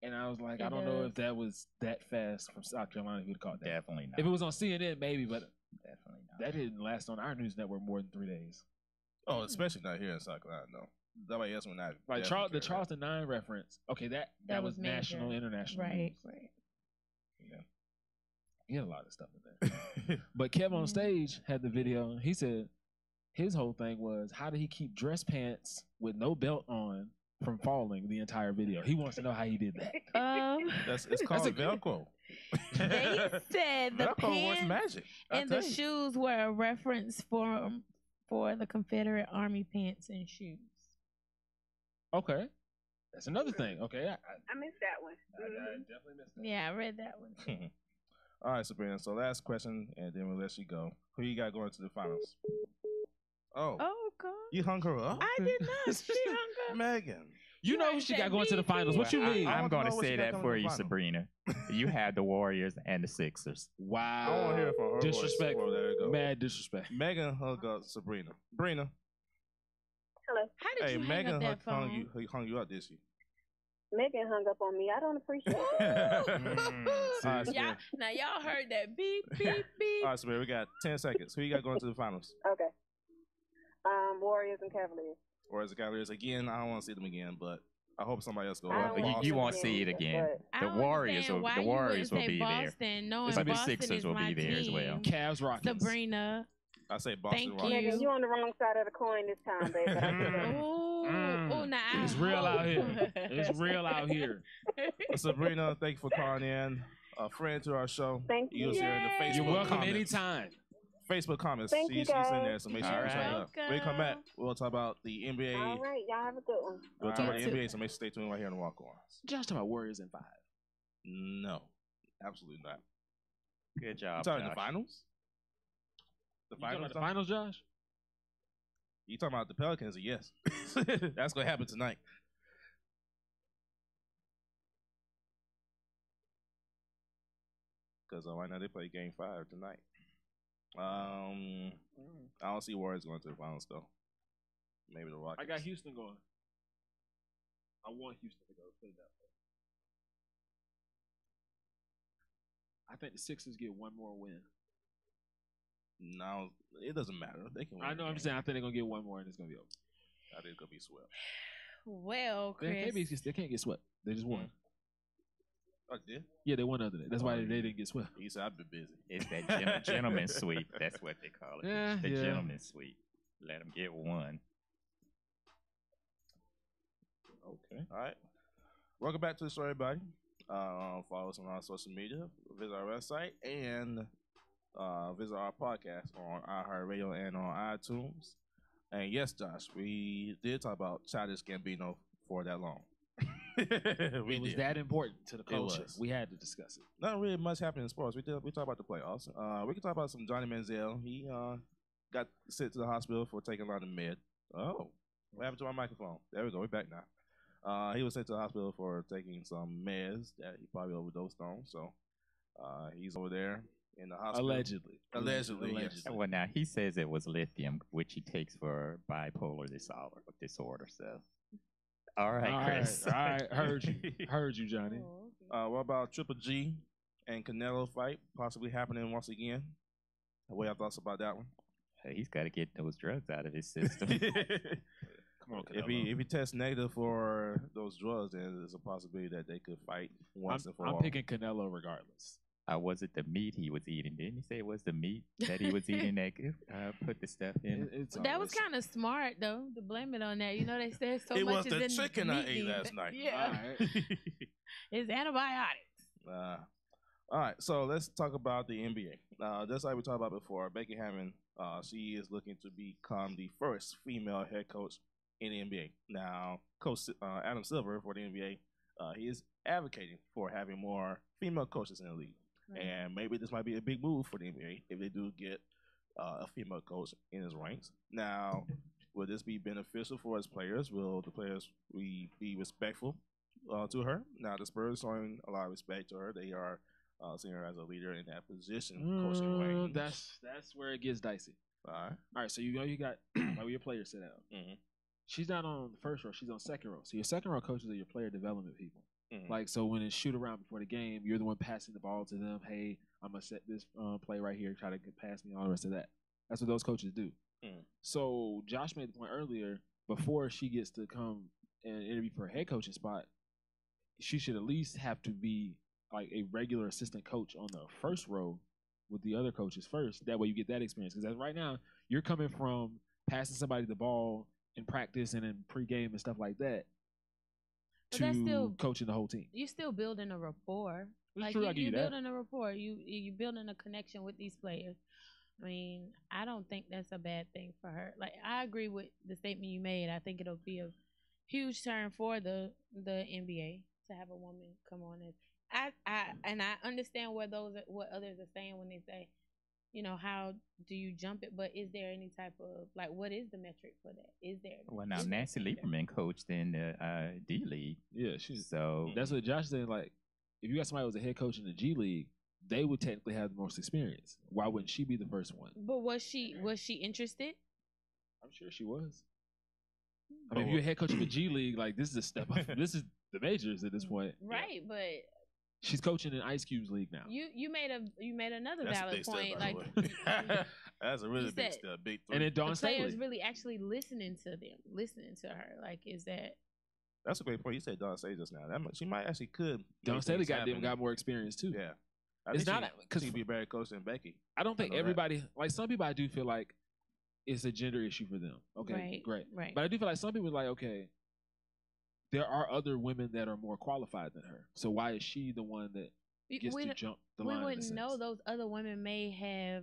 And I was like, I don't know if that was that fast from South Carolina. He would have caught that. Definitely not. If it was on CNN, maybe, but definitely not. That didn't last on our news network more than 3 days. Oh, especially not here in South Carolina, no. Nobody else would not. Like the Charleston 9 reference. Okay, that was national, international. Right, news. right. Yeah. He had a lot of stuff in there. But Kev on stage had the video. He said his whole thing was, how did he keep dress pants with no belt on from falling the entire video? He wants to know how he did that. It's called Velcro. They said the pants magic. and the shoes were a reference for the Confederate Army pants and shoes. Okay. That's another thing. Okay. I missed that one. I definitely missed that. Yeah, I read that one. All right, Sabrina. So last question, and then we'll let you go. Who you got going to the finals? Oh, God. You hung her up? I did not. She hung up. Megan. You know who she got going to the finals. What you mean? I'm going to what say she got that coming for to the you, finals. Sabrina. You had the Warriors and the Sixers. Wow. I want to hear it from her Disrespect. voice. Well, there you go. Mad disrespect. Megan hung up Sabrina. Sabrina. Hello. How did Hey, you hang Megan up that phone? hung you up, did she? Megan hung up on me. I don't appreciate it. All right, Y'all, now y'all heard that beep, beep, beep. All right, Sabrina, we got 10 seconds. Who you got going to the finals? Okay. Warriors and Cavaliers. Or as the Cavaliers again? I don't want to see them again, but I hope somebody else goes. I don't want You them won't again see it either, again. but I The don't Warriors understand will. why The you Warriors wouldn't will say be there. Boston, knowing It's gonna be Boston Sixers is will my be there as team. well. Cavs, Rockets. Sabrina. I say Boston Thank Rockets. you. Megan, you on the wrong side of the coin this time, babe. But Oh, now It's real out here. It's real out here. Sabrina, thank you for calling in. A friend to our show. Thank you. You'll see her in the Facebook You're welcome comments. anytime. Facebook comments. Thank you, She's in guys. there, so make sure All you check it out. right. When we come back, we'll talk about the NBA. all right, y'all have a good one. We'll talk All about the right. NBA, so make sure you stay tuned right here on the Walk-Ons. Josh talking about Warriors in 5. No, absolutely not. Good You job, talking Josh. the finals? The You talking finals? about the finals, Josh? You talking about the Pelicans? Yes, that's gonna happen tonight. Because right now they play Game 5 tonight. I don't see Warriors going to the finals though. Maybe the Rockets. I got Houston going. I want Houston to go. Put it that way. I think the Sixers get one more win. No, it doesn't matter. They can win. I know. I'm the just game. saying. I think they're gonna get one more, and it's gonna be over. I think it's gonna be swept. Well, Chris. They can't get swept. They just won. Oh, they did? Yeah, they won other than. That's why they didn't get swept. He said I've been busy. It's that gentleman's sweep. That's what they call it. Yeah, the yeah. gentleman's sweep. Let them get one. Okay. All right. Welcome back to the story, everybody. Follow us on our social media. Visit our website and visit our podcast on iHeartRadio and on iTunes. And yes, Josh, we did talk about Childish Gambino for that long. It was that important to the culture. was. We had to discuss it. Not really much happened in sports. We talked about the playoffs. We can talk about some Johnny Manziel. He got sent to the hospital for taking a lot of med. Oh, what happened to my microphone? There we go. We're back now. He was sent to the hospital for taking some meds that he probably overdosed on. So he's over there in the hospital. Allegedly. Yes. Well, now he says it was lithium, which he takes for bipolar disorder. So, all right, Chris. All right. Heard you, Johnny. Oh, okay. What about Triple G and Canelo fight possibly happening once again? What y'all thoughts about that one? Hey, he's got to get those drugs out of his system. Come on, If he tests negative for those drugs, then there's a possibility that they could fight once and for all. I'm picking Canelo regardless. Was it the meat he was eating? Didn't he say it was the meat that he was eating that put the stuff in? That was kind of smart, though, to blame it on that. You know, they said so It much was is the in chicken I meat ate these last days. night. Yeah, it's antibiotics. All right, so let's talk about the NBA. Just like we talked about before, Becky Hammond, she is looking to become the first female head coach in the NBA. Now, Coach Adam Silver for the NBA, he is advocating for having more female coaches in the league. Right. And maybe this might be a big move for the NBA if they do get a female coach in his ranks. Now, will this be beneficial for his players? Will the players be respectful to her? Now, the Spurs showing a lot of respect to her. They are seeing her as a leader in that position, coaching range. That's where it gets dicey. All right. So you got how your players sit out. Mm-hmm. She's not on the first row. She's on second row. So your second row coaches are your player development people. Mm-hmm. Like, so when it's shoot around before the game, you're the one passing the ball to them. Hey, I'm going to set this play right here, try to pass me all the rest of that. That's what those coaches do. Mm. So Josh made the point earlier, before she gets to come and interview for a head coaching spot, she should at least have to be like a regular assistant coach on the first row with the other coaches first. That way you get that experience. Because right now, you're coming from passing somebody the ball in practice and in pregame and stuff like that, But that's to still coaching the whole team. You're still building a rapport. It's Like true, I give you you're that. building a rapport. You building a connection with these players. I mean, I don't think that's a bad thing for her. Like, I agree with the statement you made. I think it'll be a huge turn for the NBA to have a woman come on. And I understand what others are saying when they say how do you jump it? But is there any type of like, what is the metric for that? Is there? Well, now Nancy Lieberman coached in the D League. Yeah, so that's what Josh said. Like, if you got somebody who was a head coach in the G League, they would technically have the most experience. Why wouldn't she be the first one? But was she interested? I'm sure she was. I mean, if you're a head coach of the G League, like this is a step up. This is the majors at this point. Right, but she's coaching in Ice Cube's league now. You made another That's valid point. Step, like that's a really big step. Big three. And then Dawn Staley. Players really actually listening to her. Like, is that? That's a great point. You said Dawn Staley just now. She might actually could. Dawn Staley got more experience too. Yeah, it's not because she'd be a better coach than Becky. I don't think everybody like some people. I do feel like it's a gender issue for them. Okay, great. Right. But I do feel like some people are like, okay, there are other women that are more qualified than her. So why is she the one that gets to jump the line? We wouldn't know those other women may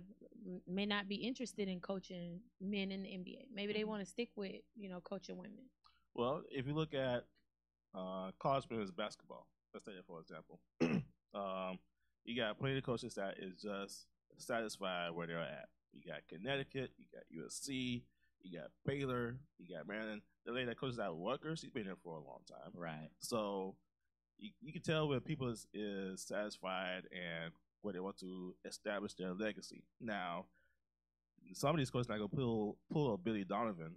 not be interested in coaching men in the NBA. Maybe they want to stick with, coaching women. Well, if you look at college women's basketball, let's take that for example. You got plenty of coaches that is just satisfied where they're at. You got Connecticut, you got USC, you got Baylor, you got Maryland. The lady that coaches at Rutgers, she's been there for a long time. Right. So you can tell when people is satisfied and where they want to establish their legacy. Now, some of these coaches not gonna pull a Billy Donovan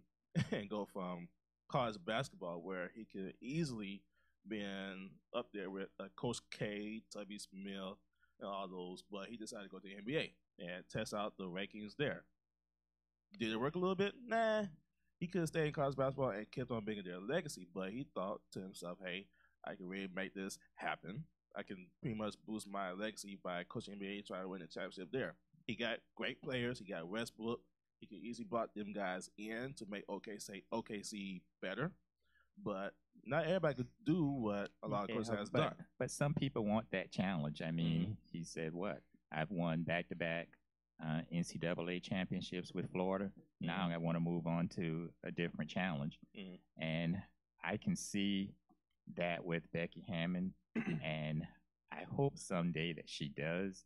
and go from college basketball where he could easily been up there with Coach K, Tubby Smith, and all those, but he decided to go to the NBA and test out the rankings there. Did it work a little bit? Nah. He could have stayed in college basketball and kept on building their legacy, but he thought to himself, hey, I can really make this happen. I can pretty much boost my legacy by coaching NBA, trying to win the championship there. He got great players. He got Westbrook. He could easily brought them guys in to make OKC better. But not everybody could do what a lot of coaches has done. But some people want that challenge. I mean, he said, what? I've won back-to-back NCAA championships with Florida. Now I want to move on to a different challenge. And I can see that with Becky Hammon. And I hope someday that she does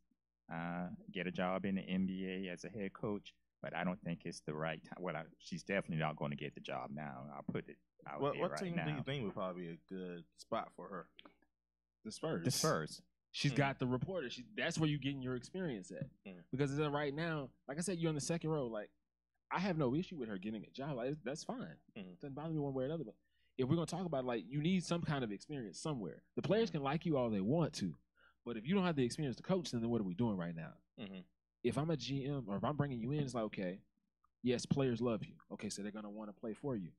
get a job in the NBA as a head coach. But I don't think it's the right time. Well, she's definitely not going to get the job now. I'll put it out there right now. What team do you think would probably be a good spot for her? The Spurs. The Spurs. She's got the reporter. That's where you're getting your experience at. Because right now, like I said, you're on the second row. Like, I have no issue with her getting a job. Like, that's fine. It doesn't bother me one way or another. But if we're going to talk about it, like, you need some kind of experience somewhere. The players can like you all they want to. But if you don't have the experience to coach, then what are we doing right now? If I'm a GM or if I'm bringing you in, it's like, okay, yes, players love you. Okay, so they're going to want to play for you.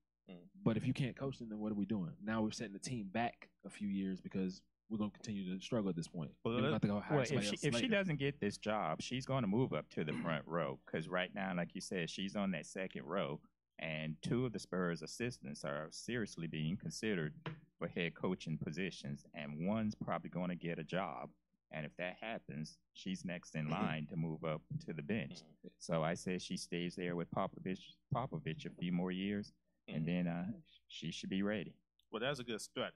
But if you can't coach them, then what are we doing? Now we're setting the team back a few years because we're going to continue to struggle at this point. If she doesn't get this job, she's going to move up to the front row because right now, like you said, she's on that second row, and two of the Spurs assistants are seriously being considered for head coaching positions, and one's probably going to get a job. And if that happens, she's next in line to move up to the bench. So I say she stays there with Popovich a few more years, and then she should be ready. Well, that's a good strategy.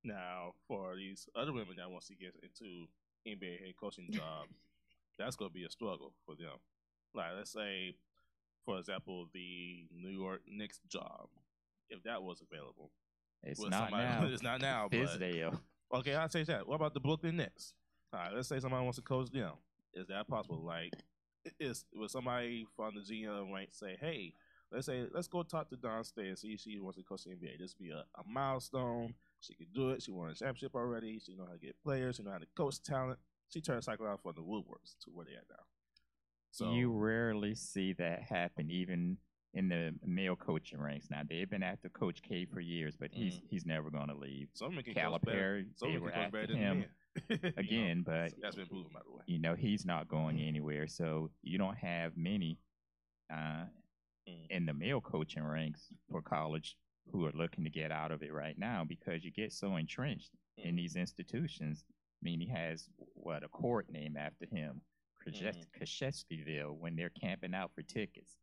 Now, for these other women that wants to get into NBA head coaching jobs, that's going to be a struggle for them. Like, let's say, for example, the New York Knicks job, if that was available. It's not now. It's not now. Fisdale. Okay, I'll say that. What about the Brooklyn Nets? All right, let's say somebody wants to coach them. Is that possible? Like, would somebody from the GM rank say, hey, let's go talk to Dawn Staley and see if she wants to coach the NBA. This would be a milestone. She could do it. She won a championship already. She knows how to get players. She knows how to coach talent. She turned the cycle out from the Woodwards to where they are now. So you rarely see that happen, even in the male coaching ranks. Now they've been after Coach K for years, but he's never going to leave. Calipari, they were after him again, but that's been proven, by the way. He's not going anywhere. So you don't have many in the male coaching ranks for college who are looking to get out of it right now because you get so entrenched in these institutions. I mean, he has, a court named after him, Krzyzewskiville, when they're camping out for tickets.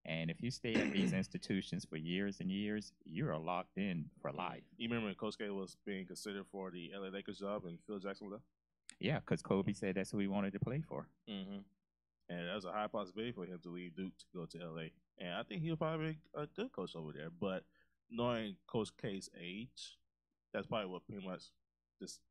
And if you stay at these institutions for years and years, you are locked in for life. You remember when Coach K was being considered for the LA Lakers job and Phil Jackson left? Yeah, because Kobe said that's who he wanted to play for. and there's a high possibility for him to leave Duke to go to LA. And I think he'll probably be a good coach over there. But knowing Coach K's age, that's probably what pretty much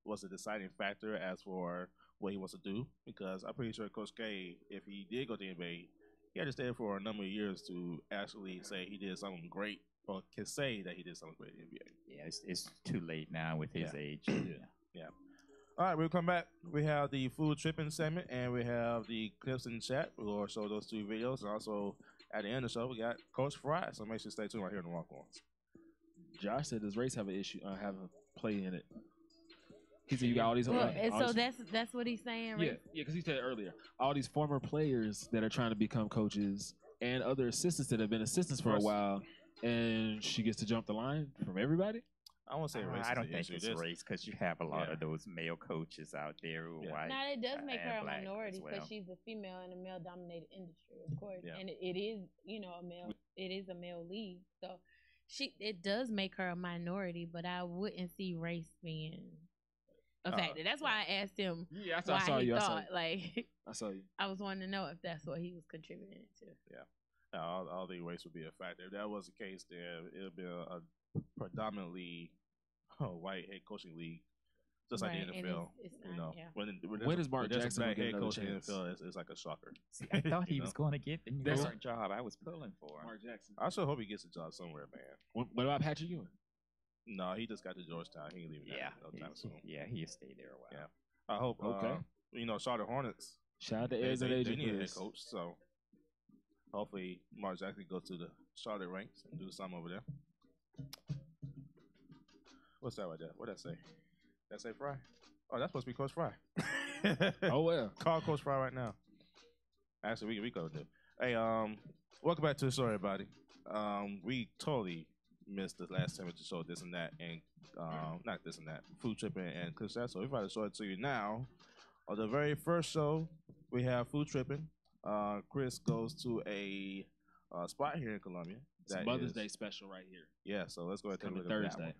was a deciding factor as for what he wants to do. Because I'm pretty sure Coach K, if he did go to the NBA, he had to stay for a number of years to actually say he did something great, or can say that he did something great in the NBA. Yeah, it's too late now with his age. Yeah. All right, we'll come back. We have the food tripping segment, and we have the clips in the chat. We'll show those 2 videos. And also, at the end of the show, we got Coach Fry. So make sure you stay tuned right here on the Walk-Ons. Josh said, "Does race have an issue? Have a play in it?" He said, "You got all these." So that's what he's saying, right? Yeah, because he said earlier, all these former players that are trying to become coaches and other assistants that have been assistants for a while, and she gets to jump the line from everybody. I won't say race. I don't think it's race because you have a lot of those male coaches out there who are white. Now it does make her a minority because well. she's a female in a male-dominated industry, of course, and it is, a male. It is a male league, so it does make her a minority. But I wouldn't see race being a factor. That's why I asked him. Yeah, I saw you. I saw you. I was wanting to know if that's what he was contributing to. Yeah, all the race would be a factor. If that was the case, then it would be a predominantly white head coaching league, just like the NFL. It's When does Mark Jackson black get head another coach in the chance? NFL, it's like a shocker. See, I thought he was going to get the New York job I was pulling for. Mark Jackson. I sure hope he gets a job somewhere, man. What about Patrick Ewing? No, he just got to Georgetown. He ain't leaving that no time soon. Yeah, he'll stay there a while. Yeah, I hope. Charlotte Hornets. Shout out to Eds and They Agent need a head coach, so hopefully Mark Jackson goes to the Charlotte ranks and do something over there. What's that right there? What'd that say? That say Fry? Oh, that's supposed to be Coach Fry. Oh well. Call Coach Fry right now. Actually, we go do. Hey, welcome back to the show, everybody. We totally missed the last time to show this and that, and not this and that, food tripping and clips that. So we're about to show it to you now. On the very first show, we have food tripping. Chris goes to a spot here in Columbia. It's a Mother's Day special right here. Yeah, so let's go ahead and take a look at that one.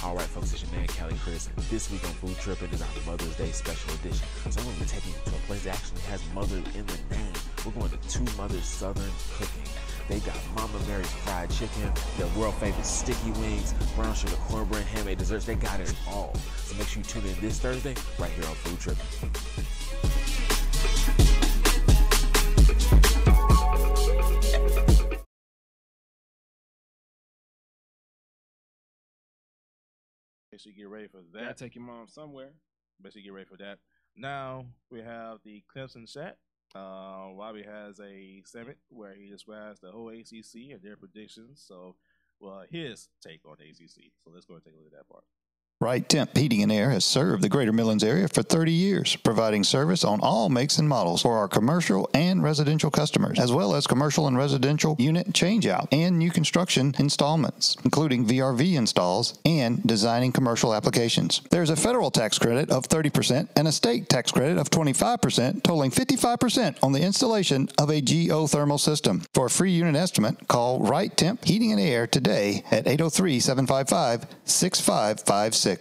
All right, folks, it's your man, Cali Chris. This week on Food Tripping is our Mother's Day special edition. So I'm going to be taking you to a place that actually has mother in the name. We're going to Two Mothers Southern Cooking. They got Mama Mary's fried chicken, their world famous sticky wings, brown sugar cornbread, handmade desserts. They got it all. So make sure you tune in this Thursday right here on Food Tripping. Make sure you get ready for that. Gotta take your mom somewhere. Make sure you get ready for that. Now we have the Clemson chat. Robbie has a segment where he describes the whole ACC and their predictions. So, his take on the ACC. So let's go and take a look at that part. Right Temp Heating and Air has served the Greater Midlands area for 30 years, providing service on all makes and models for our commercial and residential customers, as well as commercial and residential unit changeout and new construction installments, including VRV installs and designing commercial applications. There's a federal tax credit of 30% and a state tax credit of 25%, totaling 55% on the installation of a geothermal system. For a free unit estimate, call Right Temp Heating and Air today at 803-755-6556. Be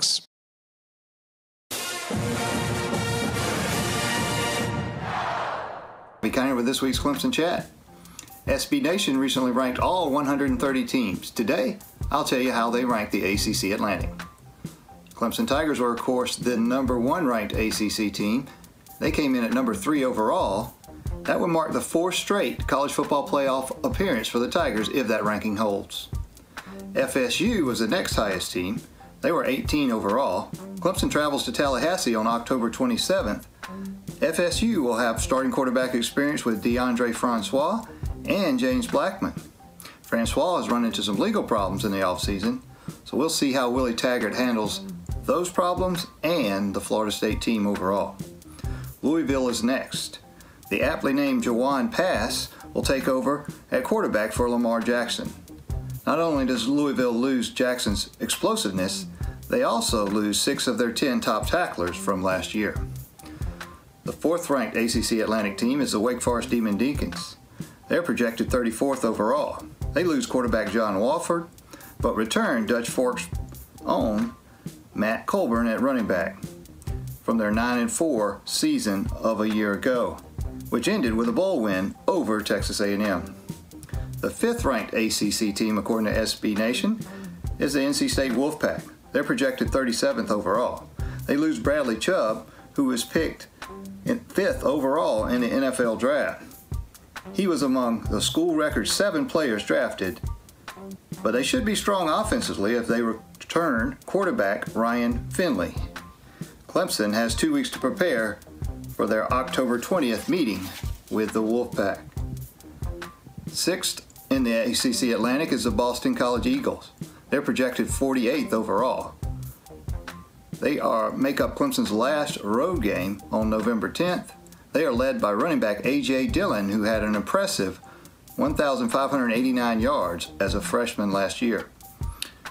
kind with this week's Clemson Chat. SB Nation recently ranked all 130 teams. Today, I'll tell you how they ranked the ACC Atlantic. Clemson Tigers were, of course, the number 1 ranked ACC team. They came in at number 3 overall. That would mark the 4th straight college football playoff appearance for the Tigers if that ranking holds. FSU was the next highest team. They were 18 overall. Clemson travels to Tallahassee on October 27th. FSU will have starting quarterback experience with DeAndre Francois and James Blackman. Francois has run into some legal problems in the offseason, so we'll see how Willie Taggart handles those problems and the Florida State team overall. Louisville is next. The aptly named Jawan Pass will take over at quarterback for Lamar Jackson. Not only does Louisville lose Jackson's explosiveness, they also lose 6 of their 10 top tacklers from last year. The 4th-ranked ACC Atlantic team is the Wake Forest Demon Deacons. They're projected 34th overall. They lose quarterback John Walford, but return Dutch Fork's own Matt Colburn at running back from their 9-4 season of a year ago, which ended with a bowl win over Texas A&M. The 5th-ranked ACC team, according to SB Nation, is the NC State Wolfpack. They're projected 37th overall. They lose Bradley Chubb, who was picked 5th overall in the NFL draft. He was among the school record 7 players drafted, but they should be strong offensively if they return quarterback Ryan Finley. Clemson has 2 weeks to prepare for their October 20th meeting with the Wolfpack. 6th in the ACC Atlantic is the Boston College Eagles. They're projected 48th overall. They make up Clemson's last road game on November 10th. They are led by running back A.J. Dillon, who had an impressive 1,589 yards as a freshman last year.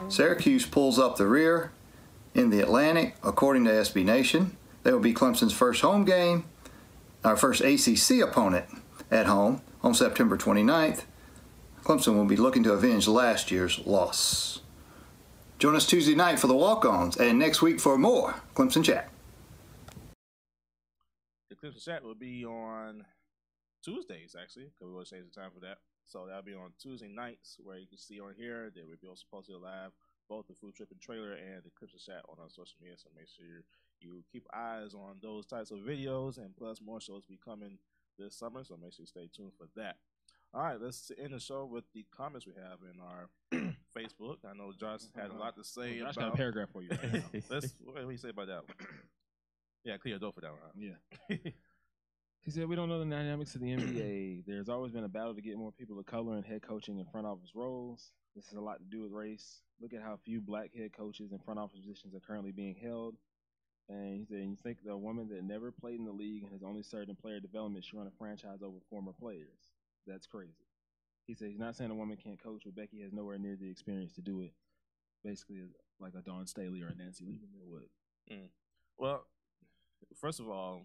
Syracuse pulls up the rear in the Atlantic, according to SB Nation. They will be Clemson's first home game, our first ACC opponent at home on September 29th. Clemson will be looking to avenge last year's loss. Join us Tuesday night for the Walk-Ons and next week for more Clemson Chat. The Clemson Chat will be on Tuesdays, actually, because we will change the time for that. So that'll be on Tuesday nights, where you can see on here that we'll be also posted live both the Food Trip and Trailer and the Clemson Chat on our social media. So make sure you keep eyes on those types of videos, and plus more shows be coming this summer. So make sure you stay tuned for that. All right, let's end the show with the comments we have in our Facebook. I know Josh had a lot to say. Josh about got a paragraph for you. what do you say about that one? Yeah, clear your door for that one. Huh? Yeah. He said, we don't know the dynamics of the NBA. There's always been a battle to get more people of color in head coaching and front office roles. This has a lot to do with race. Look at how few black head coaches and front office positions are currently being held. And he said, you think the woman that never played in the league and has only served in player development should run a franchise over former players? That's crazy. He said he's not saying a woman can't coach, but Becky has nowhere near the experience to do it. Basically, like a Dawn Staley or a Nancy Lieberman would. Well, first of all,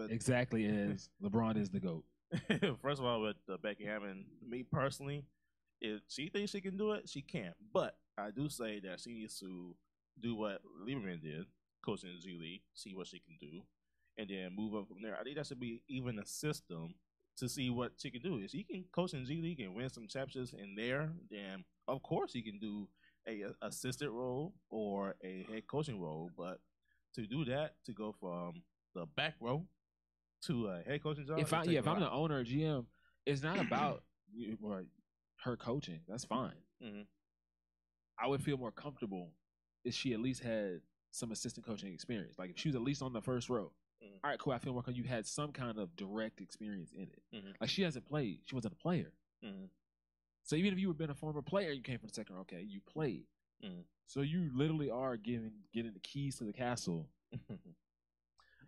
exactly as LeBron is the GOAT. First of all, with Becky Hammond, me personally, if she thinks she can do it, she can. But I do say that she needs to do what Lieberman did, coaching the G League, see what she can do, and then move up from there. I think that should be even a system to see what she can do. If she can coach in the G League and win some championships in there, then of course she can do a assistant role or a head coaching role. But to do that, to go from the back row to a head coaching job. If I'm the owner or GM, it's not about her coaching. That's fine. Mm-hmm. I would feel more comfortable if she at least had some assistant coaching experience. Like if she was at least on the first row. Mm-hmm. All right, cool. I feel more comfortable. You had some kind of direct experience in it. Mm-hmm. Like she hasn't played. She wasn't a player. Mm-hmm. So even if you had been a former player, you came from the second row. Okay, you played. Mm-hmm. So you literally are getting the keys to the castle.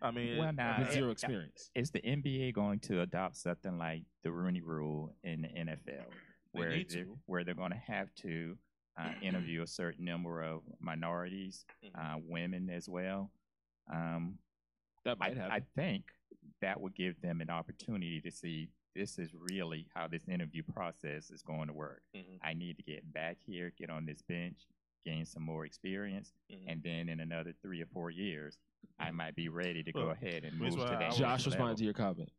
I mean, with zero experience. Is the NBA going to adopt something like the Rooney Rule in the NFL, where they're going to have to interview a certain number of minorities, women as well? That might happen. I think that would give them an opportunity to see this is really how this interview process is going to work. Mm-hmm. I need to get back here, get on this bench, gain some more experience, and then in another 3 or 4 years, I might be ready to go ahead and move to that. Josh responded to your comment.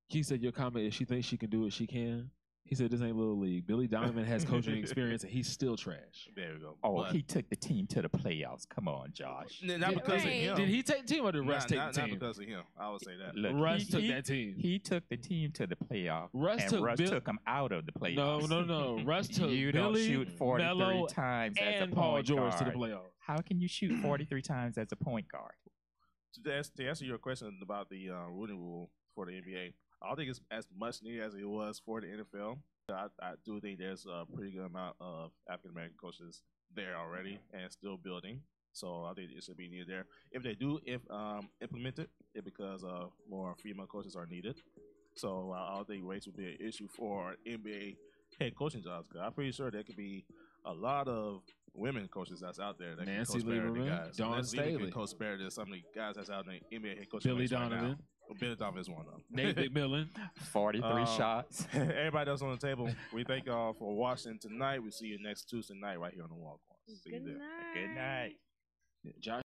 He said your comment, if she thinks she can do it, she can. He said this ain't Little League. Billy Donovan has coaching experience, and he's still trash. There we go. Oh, he took the team to the playoffs. Come on, Josh. Not because of him. Did he take the team or did Russ take the team? Not because of him. I would say that. Look, Russ took that team. He took the team to the playoffs. Russ took him out of the playoffs. No. Russ took you Billy, don't shoot 43 Melo, times and as a Paul point George guard. to the playoffs. How can you shoot 43 times as a point guard? To answer your question about the Rooney Rule for the NBA, I don't think it's as much needed as it was for the NFL. I do think there's a pretty good amount of African American coaches there already and still building. So I think it should be needed there. If they do implement it, it's because more female coaches are needed. So I don't think race would be an issue for NBA head coaching jobs. Because I'm pretty sure there could be a lot of women coaches that's out there that Nancy can coach better than Lieberman, guys. Dawn Staley can coach better than some of the guys that's out in the NBA head coaching. Billy race Donovan. Right now. Well, Billy Donovan is one of them. Nate McMillan. 43 shots. Everybody else on the table, we thank y'all for watching tonight. We'll see you next Tuesday night right here on the Walk-Ons. See you there. Good night. Josh